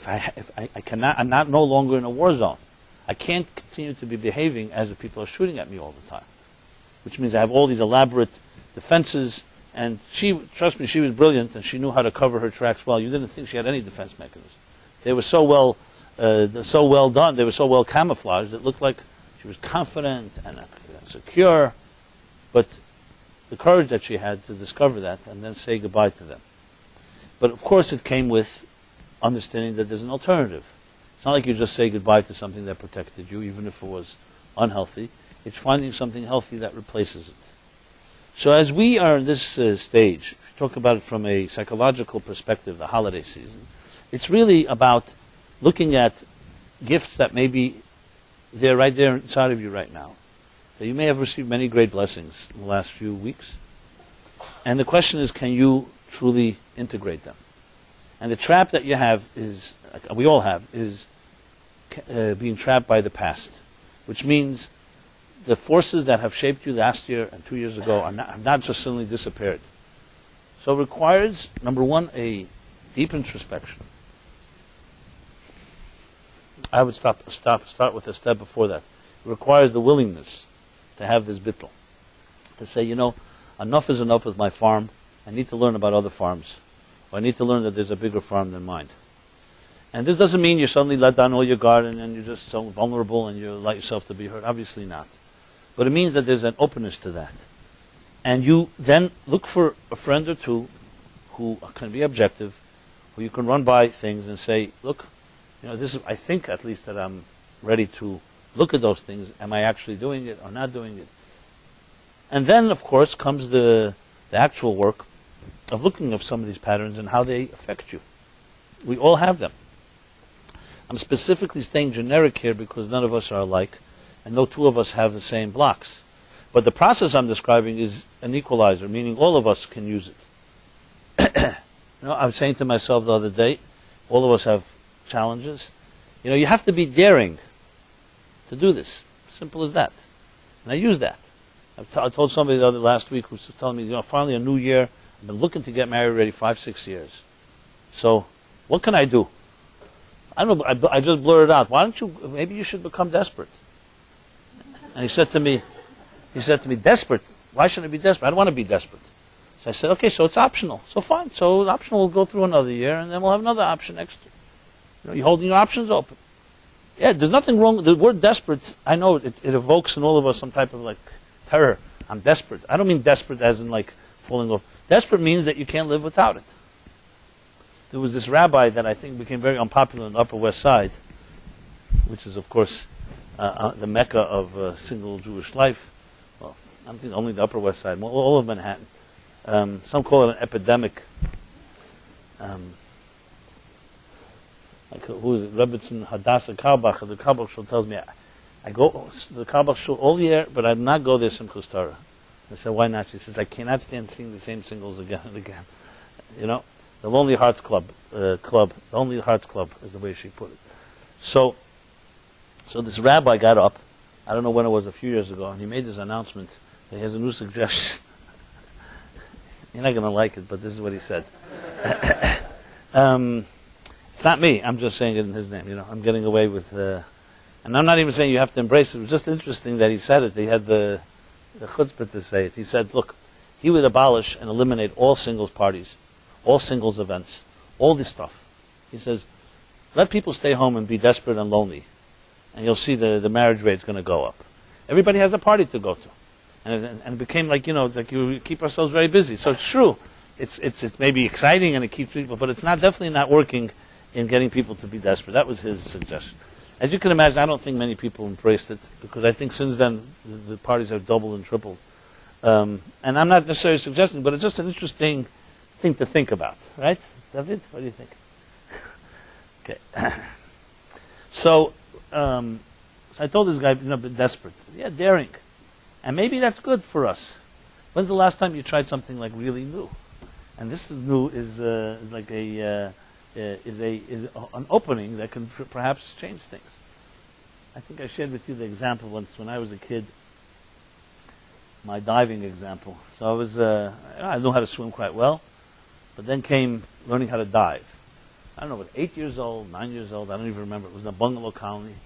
I'm no longer in a war zone. I can't continue to be behaving as if people are shooting at me all the time. Which means I have all these elaborate defenses, and trust me, she was brilliant, and she knew how to cover her tracks well. You didn't think she had any defense mechanism. They were so well done, they were so well camouflaged, it looked like she was confident and secure, but the courage that she had to discover that and then say goodbye to them. But of course it came with understanding that there's an alternative. It's not like you just say goodbye to something that protected you, even if it was unhealthy. It's finding something healthy that replaces it. So as we are in this stage, if you talk about it from a psychological perspective, the holiday season, it's really about looking at gifts that may be there right there inside of you right now. That you may have received many great blessings in the last few weeks. And the question is, can you truly integrate them? And the trap that you have is, we all have, is being trapped by the past, which means the forces that have shaped you last year and 2 years ago have not just suddenly disappeared. So it requires, number one, a deep introspection. I would start with a step before that. It requires the willingness to have this bittul, to say, enough is enough with my farm. I need to learn about other farms. Or I need to learn that there's a bigger farm than mine. And this doesn't mean you suddenly let down all your garden and you're just so vulnerable and you allow yourself to be hurt. Obviously not. But it means that there's an openness to that. And you then look for a friend or two who can be objective, who you can run by things and say, look, this is, I think at least that I'm ready to look at those things. Am I actually doing it or not doing it? And then, of course, comes the actual work of looking at some of these patterns and how they affect you. We all have them. I'm specifically staying generic here because none of us are alike, and no two of us have the same blocks. But the process I'm describing is an equalizer, meaning all of us can use it. I was saying to myself the other day, all of us have challenges. You have to be daring to do this. Simple as that. And I use that. I told somebody last week who was telling me, finally a new year. I've been looking to get married already 5-6 years. So, what can I do? I don't know. I just blurted out. Maybe you should become desperate. And he said to me, desperate? Why should I be desperate? I don't want to be desperate. So I said, okay, so it's optional. So fine. So optional will go through another year, and then we'll have another option next year. You're holding your options open. Yeah, there's nothing wrong. The word desperate, I know it evokes in all of us some type of terror. I'm desperate. I don't mean desperate as in falling off. Desperate means that you can't live without it. There was this rabbi that I think became very unpopular in the Upper West Side, which is, of course, the mecca of single Jewish life. Well, I don't think only the Upper West Side, all of Manhattan. Some call it an epidemic. Who is it? Rebbetzin Hadassah Kalbach. The Kalbach Shul tells me, I go to the Kalbach Shul all year, but I do not go there Simchas Torah. I said, why not? She says, I cannot stand seeing the same singles again and again. The Lonely Hearts Club, Lonely Hearts Club is the way she put it. So this rabbi got up, I don't know when it was, a few years ago, and he made this announcement that he has a new suggestion. You're not going to like it, but this is what he said. It's not me, I'm just saying it in his name, I'm getting away with, and I'm not even saying you have to embrace it. It was just interesting that he said it. He had the chutzpah to say it. He said, look, he would abolish and eliminate all singles parties, all singles events, all this stuff. He says, let people stay home and be desperate and lonely, and you'll see the marriage rate's going to go up. Everybody has a party to go to. And it became it's like you keep ourselves very busy. So it's true. It's maybe exciting and it keeps people, but it's definitely not working in getting people to be desperate. That was his suggestion. As you can imagine, I don't think many people embraced it, because I think since then the parties have doubled and tripled. And I'm not necessarily suggesting, but it's just an interesting thing to think about, right? David, what do you think? Okay. So I told this guy, be desperate. Yeah, daring. And maybe that's good for us. When's the last time you tried something really new? And this new is like an opening that can perhaps change things. I think I shared with you the example once when I was a kid, my diving example. So I knew how to swim quite well, but then came learning how to dive. I don't know, 8 years old, 9 years old, I don't even remember. It was in a bungalow colony.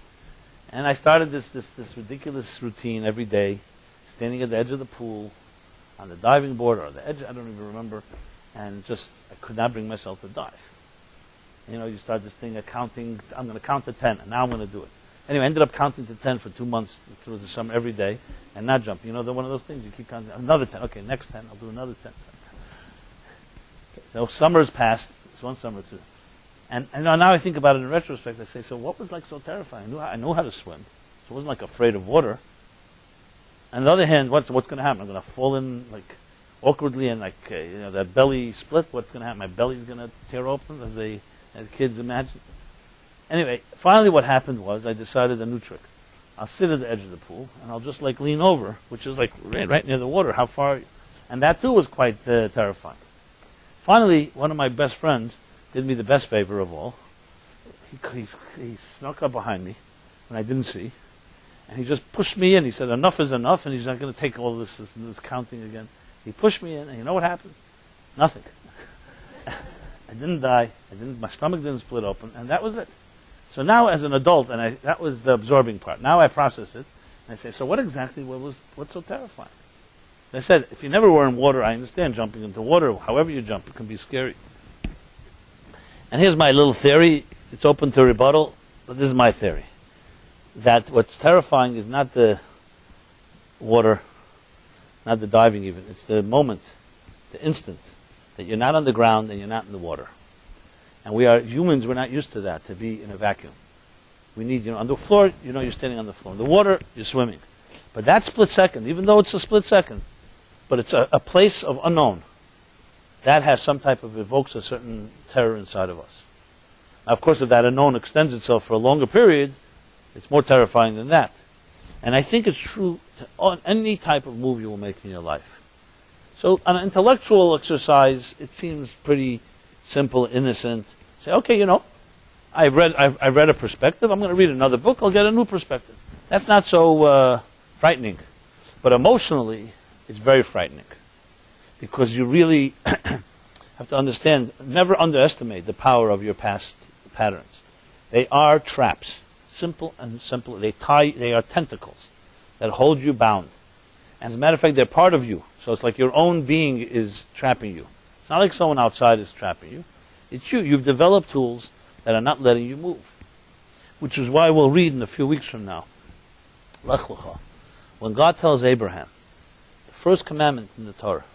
And I started this ridiculous routine every day, standing at the edge of the pool, on the diving board, or the edge, I don't even remember, and I could not bring myself to dive. You start this thing of counting, I'm going to count to 10, and now I'm going to do it. Anyway, I ended up counting to 10 for 2 months through the summer every day, and not jumping. They're one of those things, you keep counting, another 10, okay, next 10, I'll do another 10. Okay, so summer's passed, it's one summer too. And now I think about it in retrospect, I say, so what was so terrifying? I knew how to swim, so I wasn't afraid of water. On the other hand, what's going to happen? I'm going to fall in awkwardly and that belly split. What's going to happen? My belly's going to tear open, as kids imagine. Anyway, finally what happened was I decided a new trick. I'll sit at the edge of the pool and I'll just lean over, which is right near the water. How far? And that too was quite terrifying. Finally, one of my best friends did me the best favor of all. He snuck up behind me when I didn't see, and he just pushed me in. He said, enough is enough, and he's not going to take all this counting again. He pushed me in, and you know what happened? Nothing. I didn't die. My stomach didn't split open, and that was it. So now, as an adult, and that was the absorbing part. Now I process it, and I say, so what's so terrifying? I said, if you never were in water, I understand jumping into water. However you jump, it can be scary. And here's my little theory. It's open to rebuttal, but this is my theory. That what's terrifying is not the water, not the diving even. It's the moment, the instant, that you're not on the ground and you're not in the water. And we are humans, we're not used to that, to be in a vacuum. We need, on the floor, you're standing on the floor. In the water, you're swimming. But that split second, even though it's a split second, but it's a place of unknown, that has some type of, evokes a certain terror inside of us. Now, of course, if that unknown extends itself for a longer period, it's more terrifying than that. And I think it's true on any type of move you will make in your life. So on an intellectual exercise, it seems pretty simple, innocent. Say, okay, I've read a perspective. I'm going to read another book. I'll get a new perspective. That's not so frightening. But emotionally, it's very frightening. Because you really have to understand, never underestimate the power of your past patterns. They are traps. Simple and simple. They are tentacles that hold you bound. And as a matter of fact, they're part of you. So it's like your own being is trapping you. It's not like someone outside is trapping you. It's you. You've developed tools that are not letting you move. Which is why we'll read in a few weeks from now. Lech lecha. When God tells Abraham, the first commandment in the Torah,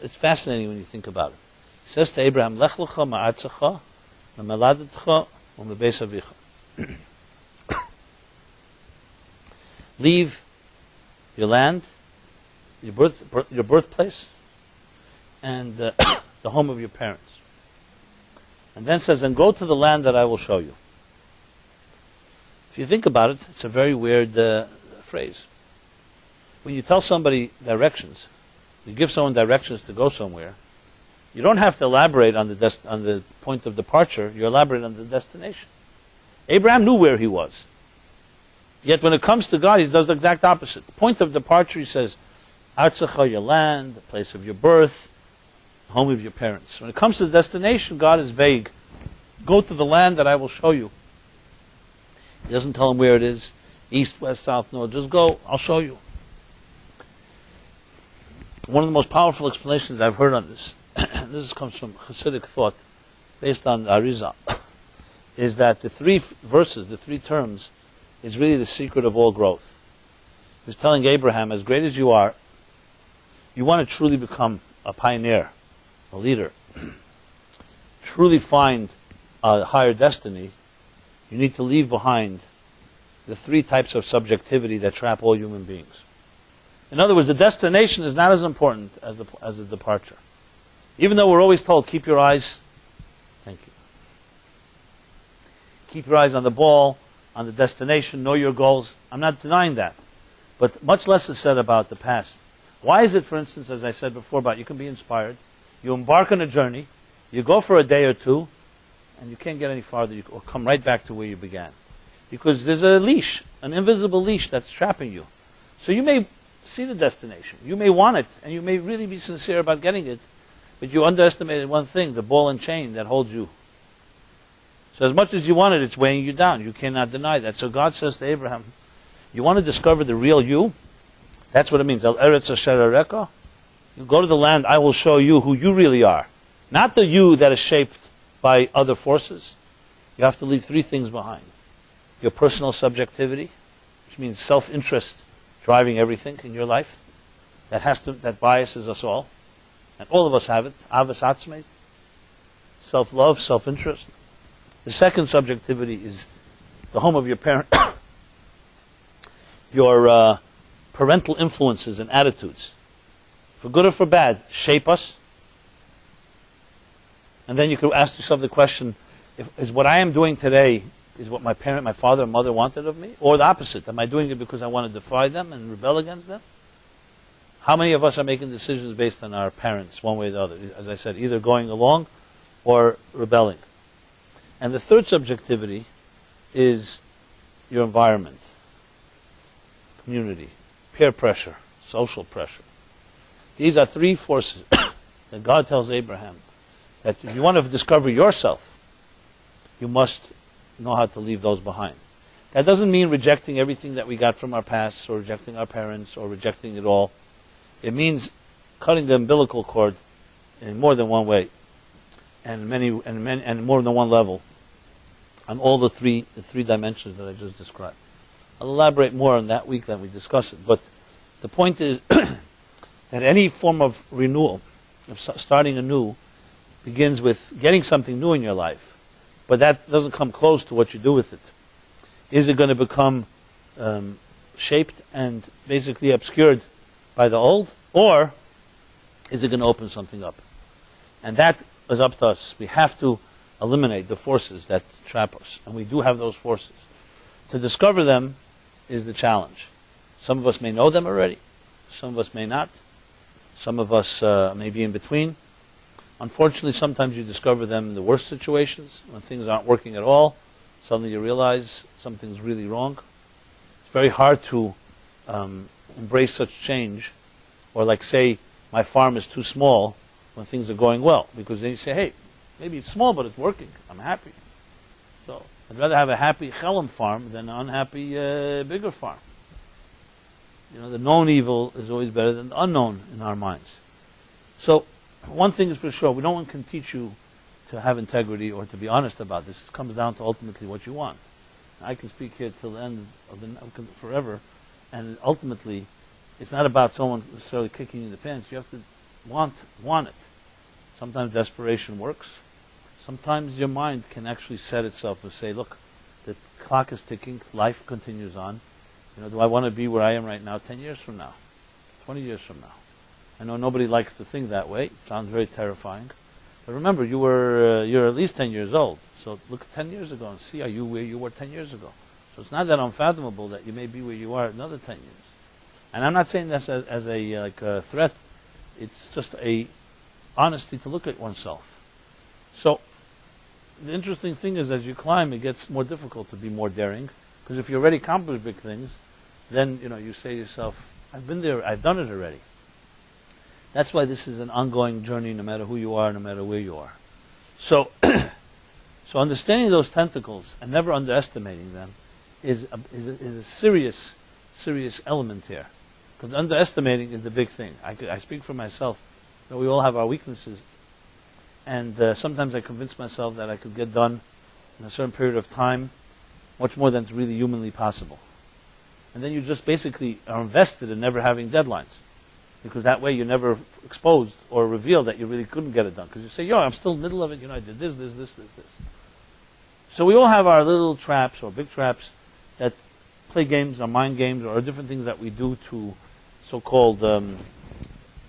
it's fascinating when you think about it. He says to Abraham, Lech lecha ma'artzecha, ma'meladetcha, u'mebeis avicha. Leave your land, your birthplace, and the home of your parents. And then says, and go to the land that I will show you. If you think about it, it's a very weird phrase. When you tell somebody directions, you give someone directions to go somewhere, you don't have to elaborate on the point of departure, you elaborate on the destination. Abraham knew where he was. Yet when it comes to God, he does the exact opposite. The point of departure, he says, Artzecha, your land, the place of your birth, the home of your parents. When it comes to the destination, God is vague. Go to the land that I will show you. He doesn't tell him where it is, east, west, south, north. Just go, I'll show you. One of the most powerful explanations I've heard on this, this comes from Hasidic thought, based on Arizal, is that the three verses, the three terms, is really the secret of all growth. He was telling Abraham, as great as you are, you want to truly become a pioneer, a leader, truly find a higher destiny, you need to leave behind the three types of subjectivity that trap all human beings. In other words, the destination is not as important as the departure. Even though we're always told, keep your eyes, thank you, keep your eyes on the ball, on the destination, know your goals. I'm not denying that. But much less is said about the past. Why is it, for instance, as I said before, about you can be inspired, you embark on a journey, you go for a day or two, and you can't get any farther, or come right back to where you began. Because there's a leash, an invisible leash that's trapping you. So you may see the destination, you may want it, and you may really be sincere about getting it, but you underestimated one thing, the ball and chain that holds you. So as much as you want it, it's weighing you down. You cannot deny that. So God says to Abraham, you want to discover the real you? That's what it means. El Eretz Asher Areka. You go to the land, I will show you who you really are. Not the you that is shaped by other forces. You have to leave three things behind. Your personal subjectivity, which means self-interest driving everything in your life. That biases us all. And all of us have it. Avas Atzmei. Self-love, self-interest. The second subjectivity is the home of your parent, your parental influences and attitudes, for good or for bad, shape us. And then you could ask yourself the question, is what I am doing today, is what my father and mother wanted of me? Or the opposite, am I doing it because I want to defy them and rebel against them? How many of us are making decisions based on our parents, one way or the other? As I said, either going along or rebelling. And the third subjectivity is your environment, community, peer pressure, social pressure. These are three forces that God tells Abraham that if you want to discover yourself, you must know how to leave those behind. That doesn't mean rejecting everything that we got from our past, or rejecting our parents, or rejecting it all. It means cutting the umbilical cord in more than one way, and more than one level, on all the three dimensions that I just described. I'll elaborate more on that week when we discuss it. But the point is that any form of renewal, of starting anew, begins with getting something new in your life, but that doesn't come close to what you do with it. Is it going to become shaped and basically obscured by the old, or is it going to open something up? And that is up to us. We have to eliminate the forces that trap us, and we do have those forces. To discover them is the challenge. Some of us may know them already, some of us may not, some of us may be in between. Unfortunately, sometimes you discover them in the worst situations, when things aren't working at all. Suddenly you realize something's really wrong. It's very hard to embrace such change, or like say, my farm is too small when things are going well, because then you say, hey, maybe it's small, but it's working. I'm happy. So I'd rather have a happy Chelm farm than an unhappy bigger farm. You know, the known evil is always better than the unknown in our minds. So one thing is for sure, no one can teach you to have integrity or to be honest about this. It comes down to ultimately what you want. I can speak here till the end of forever, and ultimately, it's not about someone necessarily kicking you in the pants. You have to want it. Sometimes desperation works. Sometimes your mind can actually set itself and say, look, the clock is ticking, life continues on. You know, do I want to be where I am right now 10 years from now, 20 years from now? I know nobody likes to think that way. It sounds very terrifying. But remember, you're at least 10 years old. So look 10 years ago and see, are you where you were 10 years ago? So it's not that unfathomable that you may be where you are another 10 years. And I'm not saying this as a threat. It's just a honesty to look at oneself. So the interesting thing is, as you climb, it gets more difficult to be more daring. Because if you already accomplished big things, then you say to yourself, I've been there, I've done it already. That's why this is an ongoing journey, no matter who you are, no matter where you are. So, so understanding those tentacles and never underestimating them is a serious element here. Because underestimating is the big thing. I speak for myself. We all have our weaknesses. And sometimes I convince myself that I could get done in a certain period of time much more than it's really humanly possible. And then you just basically are invested in never having deadlines. Because that way you're never exposed or revealed that you really couldn't get it done. Because you say, I'm still in the middle of it, I did this. So we all have our little traps or big traps that play games or mind games or different things that we do to so-called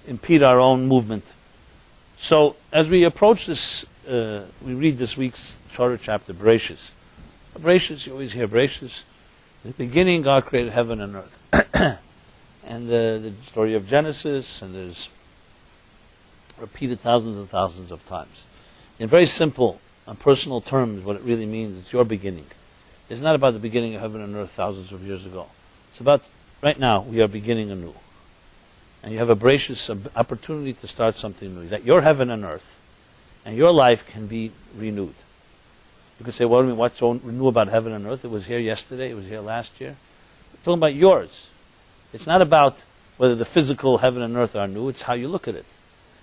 impede our own movement. So as we approach this, we read this week's Torah chapter, Bereshis. Bereshis, you always hear Bereshis. In the beginning, God created heaven and earth. And the story of Genesis, and there's repeated thousands and thousands of times. In very simple and personal terms, what it really means, it's your beginning. It's not about the beginning of heaven and earth thousands of years ago. It's about, right now, we are beginning anew. And you have a gracious opportunity to start something new. That your heaven and earth and your life can be renewed. You could say, well, what's so new about heaven and earth? It was here yesterday, it was here last year. We're talking about yours. It's not about whether the physical heaven and earth are new, it's how you look at it.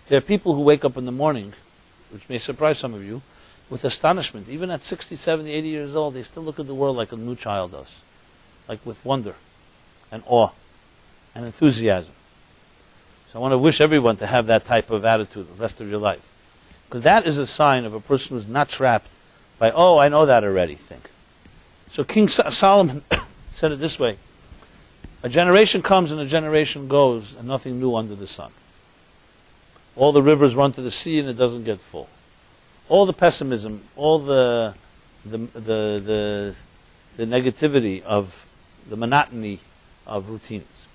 There are people who wake up in the morning, which may surprise some of you, with astonishment. Even at 60, 70, 80 years old, they still look at the world like a new child does. Like with wonder and awe and enthusiasm. So I want to wish everyone to have that type of attitude the rest of your life. Because that is a sign of a person who's not trapped by, I know that already, think. So King Solomon said it this way: a generation comes and a generation goes, and nothing new under the sun. All the rivers run to the sea and it doesn't get full. All the pessimism, all the negativity of the monotony of routines.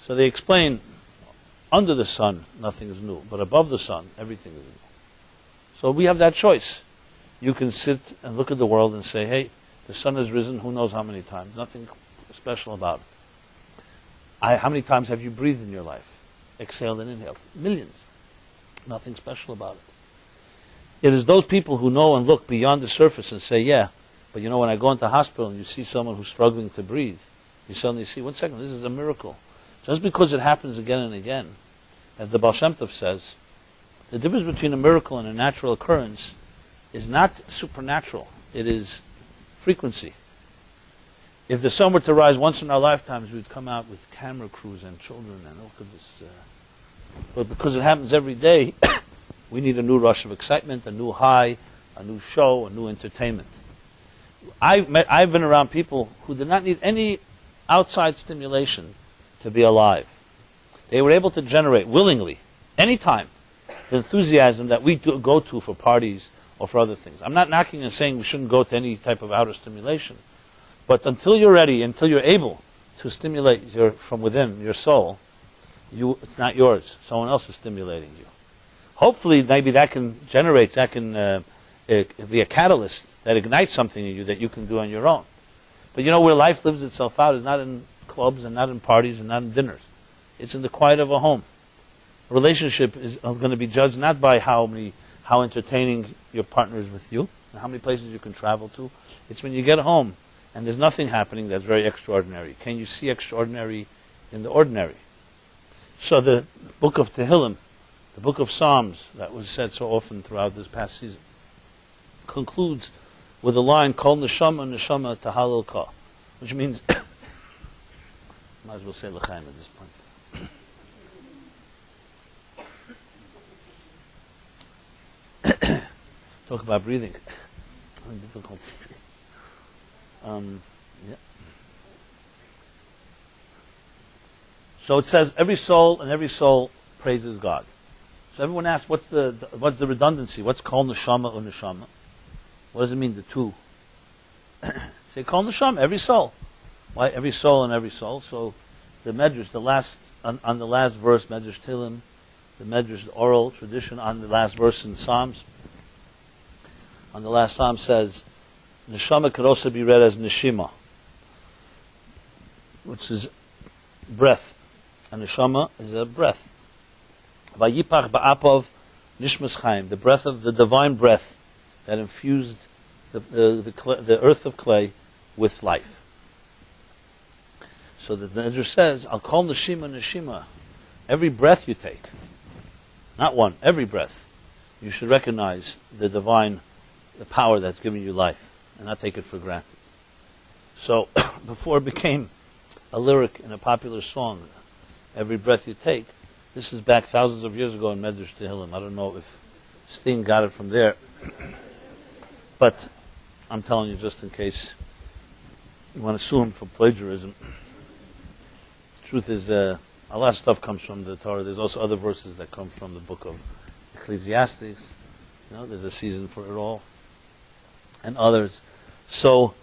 So they explain, under the sun, nothing is new, but above the sun, everything is new. So we have that choice. You can sit and look at the world and say, hey, the sun has risen who knows how many times. Nothing special about it. How many times have you breathed in your life? Exhaled and inhaled. Millions. Nothing special about it. It is those people who know and look beyond the surface and say, yeah, but you know, when I go into the hospital and you see someone who's struggling to breathe, you suddenly see, 1 second, this is a miracle. Just because it happens again and again, as the Baal Shem Tov says, the difference between a miracle and a natural occurrence is not supernatural. It is frequency. If the sun were to rise once in our lifetimes, we'd come out with camera crews and children and look at this. But because it happens every day, we need a new rush of excitement, a new high, a new show, a new entertainment. I've been around people who did not need any outside stimulation to be alive. They were able to generate willingly, anytime, the enthusiasm that we go to for parties or for other things. I'm not knocking and saying we shouldn't go to any type of outer stimulation. But until you're ready, until you're able to stimulate from within your soul, it's not yours. Someone else is stimulating you. Hopefully, maybe that can be a catalyst that ignites something in you that you can do on your own. But you know where life lives itself out is not in clubs and not in parties and not in dinners. It's in the quiet of a home. A relationship is going to be judged not by how entertaining your partner is with you, and how many places you can travel to. It's when you get home and there's nothing happening that's very extraordinary. Can you see extraordinary in the ordinary? So the book of Tehillim, the book of Psalms that was said so often throughout this past season, concludes with a line, Kol neshama neshama tahalil ka, which means, might as well say l'chaim at this point. Talk about breathing. Difficult. Yeah. So it says every soul praises God. So everyone asks, what's the redundancy? What's kol neshama or neshama? What does it mean, the two? Say kol neshama, every soul. Why every soul and every soul? So the Medrash, on the last verse, Medrash Tehillim, the Medrash, the oral tradition on the last verse in Psalms, on the last Psalm says, neshama could also be read as neshima, which is breath. And neshama is a breath. Vayipach ba'apov nishmas chaim, the breath of the divine breath that infused the earth of clay with life. So the Medrash says, I'll call neshima neshima. Every breath you take, not one, every breath, you should recognize the divine, the power that's giving you life, and not take it for granted. So, before it became a lyric in a popular song, every breath you take, this is back thousands of years ago in Medrash Tehillim. I don't know if Sting got it from there, but I'm telling you just in case you want to sue him for plagiarism. The truth is, a lot of stuff comes from the Torah. There's also other verses that come from the book of Ecclesiastes. There's a season for it all, and others. So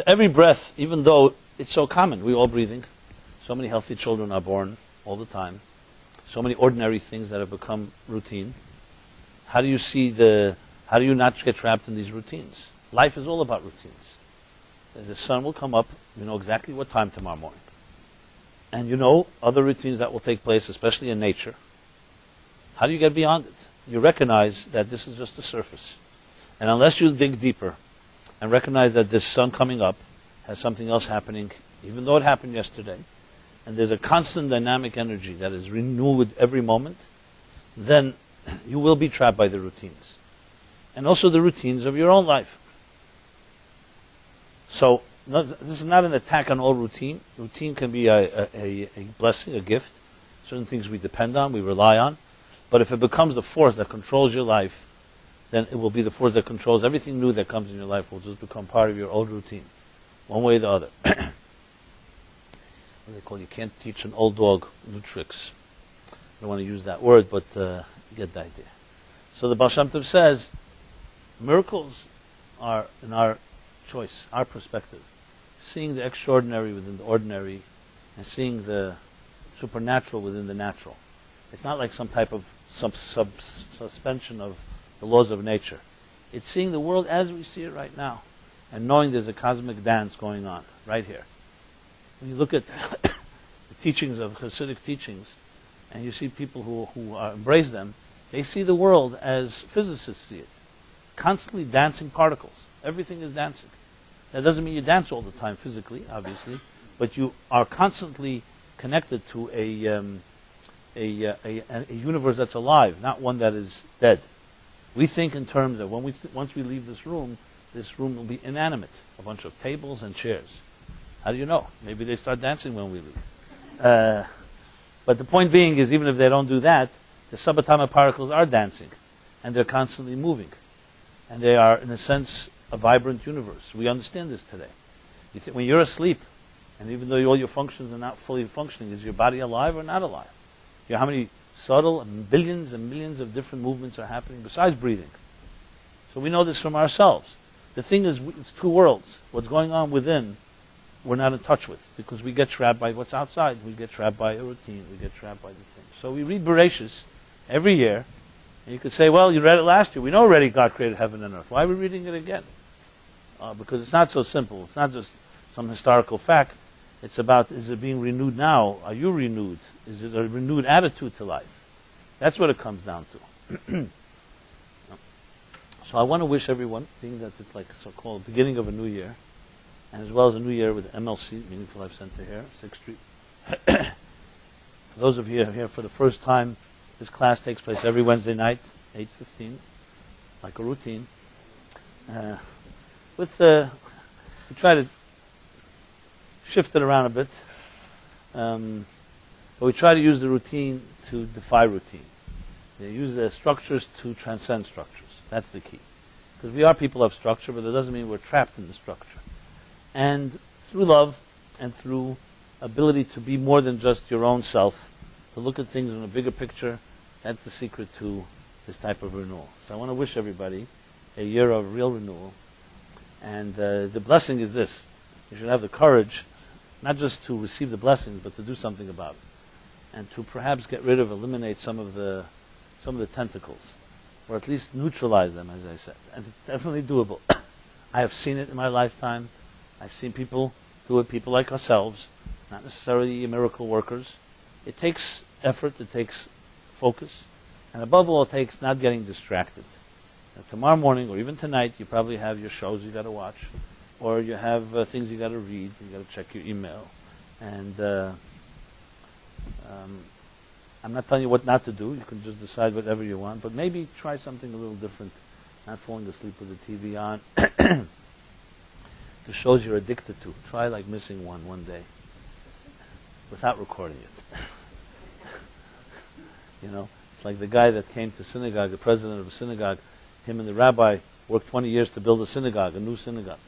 every breath, even though it's so common, we're all breathing. So many healthy children are born all the time. So many ordinary things that have become routine. How do you not get trapped in these routines? Life is all about routines. As the sun will come up, you know exactly what time tomorrow morning. And you know other routines that will take place, especially in nature. How do you get beyond it? You recognize that this is just the surface. And unless you dig deeper and recognize that this sun coming up has something else happening, even though it happened yesterday, and there's a constant dynamic energy that is renewed every moment, then you will be trapped by the routines. And also the routines of your own life. So, this is not an attack on all routine. Routine can be a blessing, a gift. Certain things we depend on, we rely on. But if it becomes the force that controls your life, then it will be the force that controls everything new that comes in your life will just become part of your old routine, one way or the other. What do they call it? You can't teach an old dog new tricks. I don't want to use that word, but you get the idea. So the Baal Shem Tov says, miracles are in our choice, our perspective. Seeing the extraordinary within the ordinary and seeing the supernatural within the natural. It's not like some type of suspension of the laws of nature. It's seeing the world as we see it right now, and knowing there's a cosmic dance going on right here. When you look at the teachings of Hasidic teachings, and you see people who embrace them, they see the world as physicists see it. Constantly dancing particles. Everything is dancing. That doesn't mean you dance all the time physically, obviously, but you are constantly connected to a universe that's alive, not one that is dead. We think in terms of once we leave this room will be inanimate, a bunch of tables and chairs. How do you know? Maybe they start dancing when we leave. But the point being is, even if they don't do that, the subatomic particles are dancing, and they're constantly moving. And they are, in a sense, a vibrant universe. We understand this today. When you're asleep, and even though all your functions are not fully functioning, is your body alive or not alive? You know how many subtle and billions and millions of different movements are happening besides breathing? So we know this from ourselves. The thing is, it's two worlds. What's going on within, we're not in touch with, because we get trapped by what's outside. We get trapped by a routine. We get trapped by the thing. So we read Bereshis every year, and you could say, well, you read it last year. We know already God created heaven and earth. Why are we reading it again? Because it's not so simple. It's not just some historical fact. It's about, is it being renewed now? Are you renewed? Is it a renewed attitude to life? That's what it comes down to. So I want to wish everyone, being that it's like so-called beginning of a new year, and as well as a new year with MLC, Meaningful Life Center here, 6th Street. For those of you here for the first time, this class takes place every Wednesday night, 8:15, like a routine. We try to shift it around a bit, but we try to use the routine to defy routine. They use the structures to transcend structures. That's the key. Because we are people of structure, but that doesn't mean we're trapped in the structure. And through love and through ability to be more than just your own self, to look at things in a bigger picture, that's the secret to this type of renewal. So I want to wish everybody a year of real renewal. And the blessing is this. You should have the courage, not just to receive the blessings, but to do something about it. And to perhaps eliminate some of the tentacles, or at least neutralize them, as I said. And it's definitely doable. I have seen it in my lifetime. I've seen people do it, people like ourselves, not necessarily miracle workers. It takes effort, it takes focus, and above all, it takes not getting distracted. Now, tomorrow morning, or even tonight, you probably have your shows you got to watch, or you have things you got to read, you got to check your email, and I'm not telling you what not to do. You can just decide whatever you want, but maybe try something a little different, not falling asleep with the TV on. The shows you're addicted to. Try like missing one day, without recording it. You know, it's like the guy that came to synagogue, the president of a synagogue. Him and the rabbi worked 20 years to build a synagogue, a new synagogue.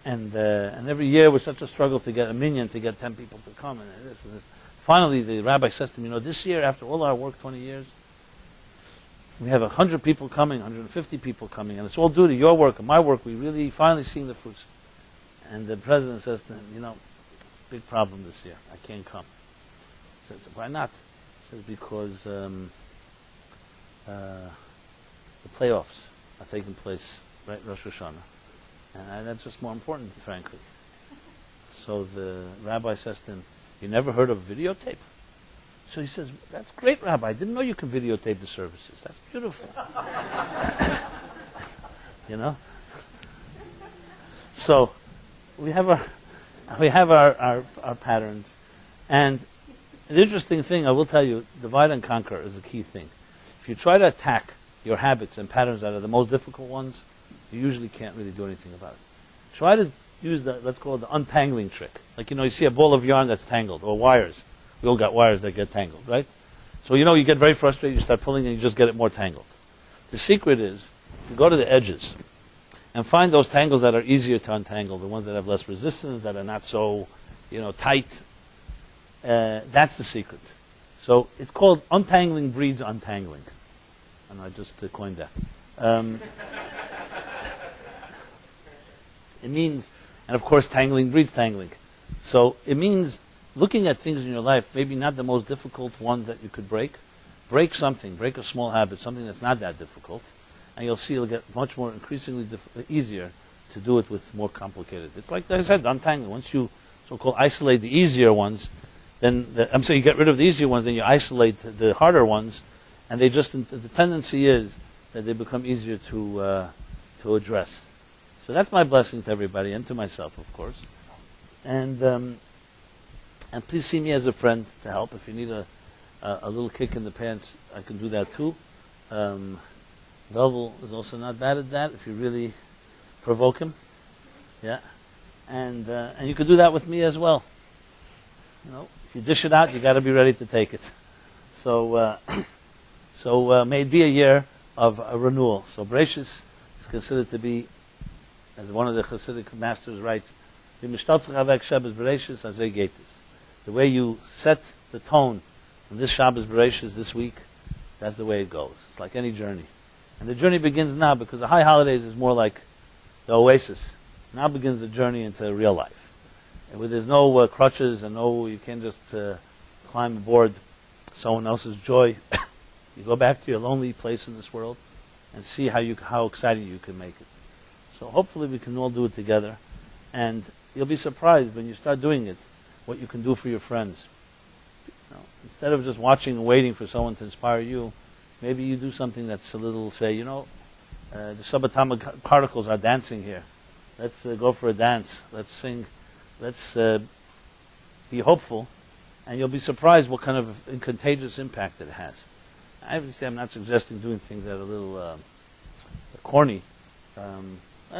And every year was such a struggle to get a minyan, to get 10 people to come, and this and this. Finally, the rabbi says to me, this year, after all our work, 20 years, we have 100 people coming, 150 people coming, and it's all due to your work and my work. We really finally seeing the fruits. And the president says to him, it's a big problem this year. I can't come. He says, why not? He says, because the playoffs are taking place right Rosh Hashana. And that's just more important, frankly. So the rabbi says to him, you never heard of videotape? So he says, that's great, Rabbi. I didn't know you can videotape the services. That's beautiful. So we have our patterns. And the interesting thing, I will tell you, divide and conquer is a key thing. If you try to attack your habits and patterns that are the most difficult ones, you usually can't really do anything about it. Try to use let's call it the untangling trick. Like, you see a ball of yarn that's tangled, or wires. We all got wires that get tangled, right? So, you get very frustrated, you start pulling, and you just get it more tangled. The secret is to go to the edges and find those tangles that are easier to untangle, the ones that have less resistance, that are not so, tight. That's the secret. So it's called untangling breeds untangling. And I just coined that. It means, and of course tangling breeds tangling. So it means looking at things in your life, maybe not the most difficult ones that you could break, break something, break a small habit, something that's not that difficult, and you'll see it'll get much more increasingly easier to do it with more complicated. It's like I said, untangling. Once you so-called isolate the easier ones, then I'm saying you get rid of the easier ones, then you isolate the harder ones, and they just the tendency is that they become easier to address. So that's my blessing to everybody and to myself, of course. And please see me as a friend to help. If you need a little kick in the pants, I can do that too. Velvel is also not bad at that if you really provoke him. Yeah. And you could do that with me as well. You know, if you dish it out, you got to be ready to take it. So may it be a year of a renewal. So Bereshis is considered to be, as one of the Hasidic masters writes, the way you set the tone on this Shabbos Bereshis this week, that's the way it goes. It's like any journey. And the journey begins now, because the high holidays is more like the oasis. Now begins the journey into real life. And where there's no crutches and you can't just climb aboard someone else's joy. You go back to your lonely place in this world and see how exciting you can make it. So hopefully we can all do it together. And you'll be surprised when you start doing it, what you can do for your friends. You know, instead of just watching and waiting for someone to inspire you, maybe you do something that's a little, say, the subatomic particles are dancing here. Let's go for a dance. Let's sing. Let's be hopeful. And you'll be surprised what kind of contagious impact it has. Obviously, I'm not suggesting doing things that are a little corny.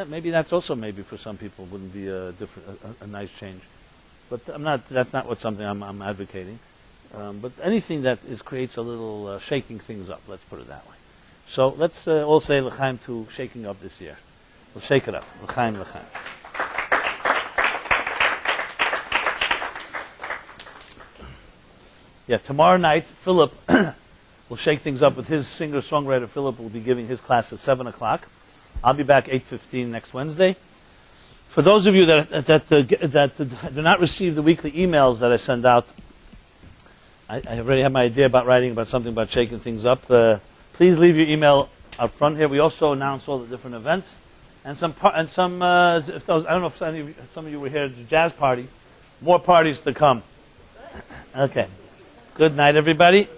Maybe that's also maybe for some people wouldn't be a nice change. But that's not something I'm advocating. But anything that creates a little shaking things up, let's put it that way. So let's all say l'chaim to shaking up this year. We'll shake it up. L'chaim, l'chaim. Yeah, tomorrow night, Philip will shake things up with his singer-songwriter. Philip will be giving his class at 7 o'clock. I'll be back 8:15 next Wednesday. For those of you that do not receive the weekly emails that I send out, I already have my idea about writing about something about shaking things up. Please leave your email up front here. We also announce all the different events and some. I don't know if some of you were here at the jazz party. More parties to come. Okay. Good night, everybody.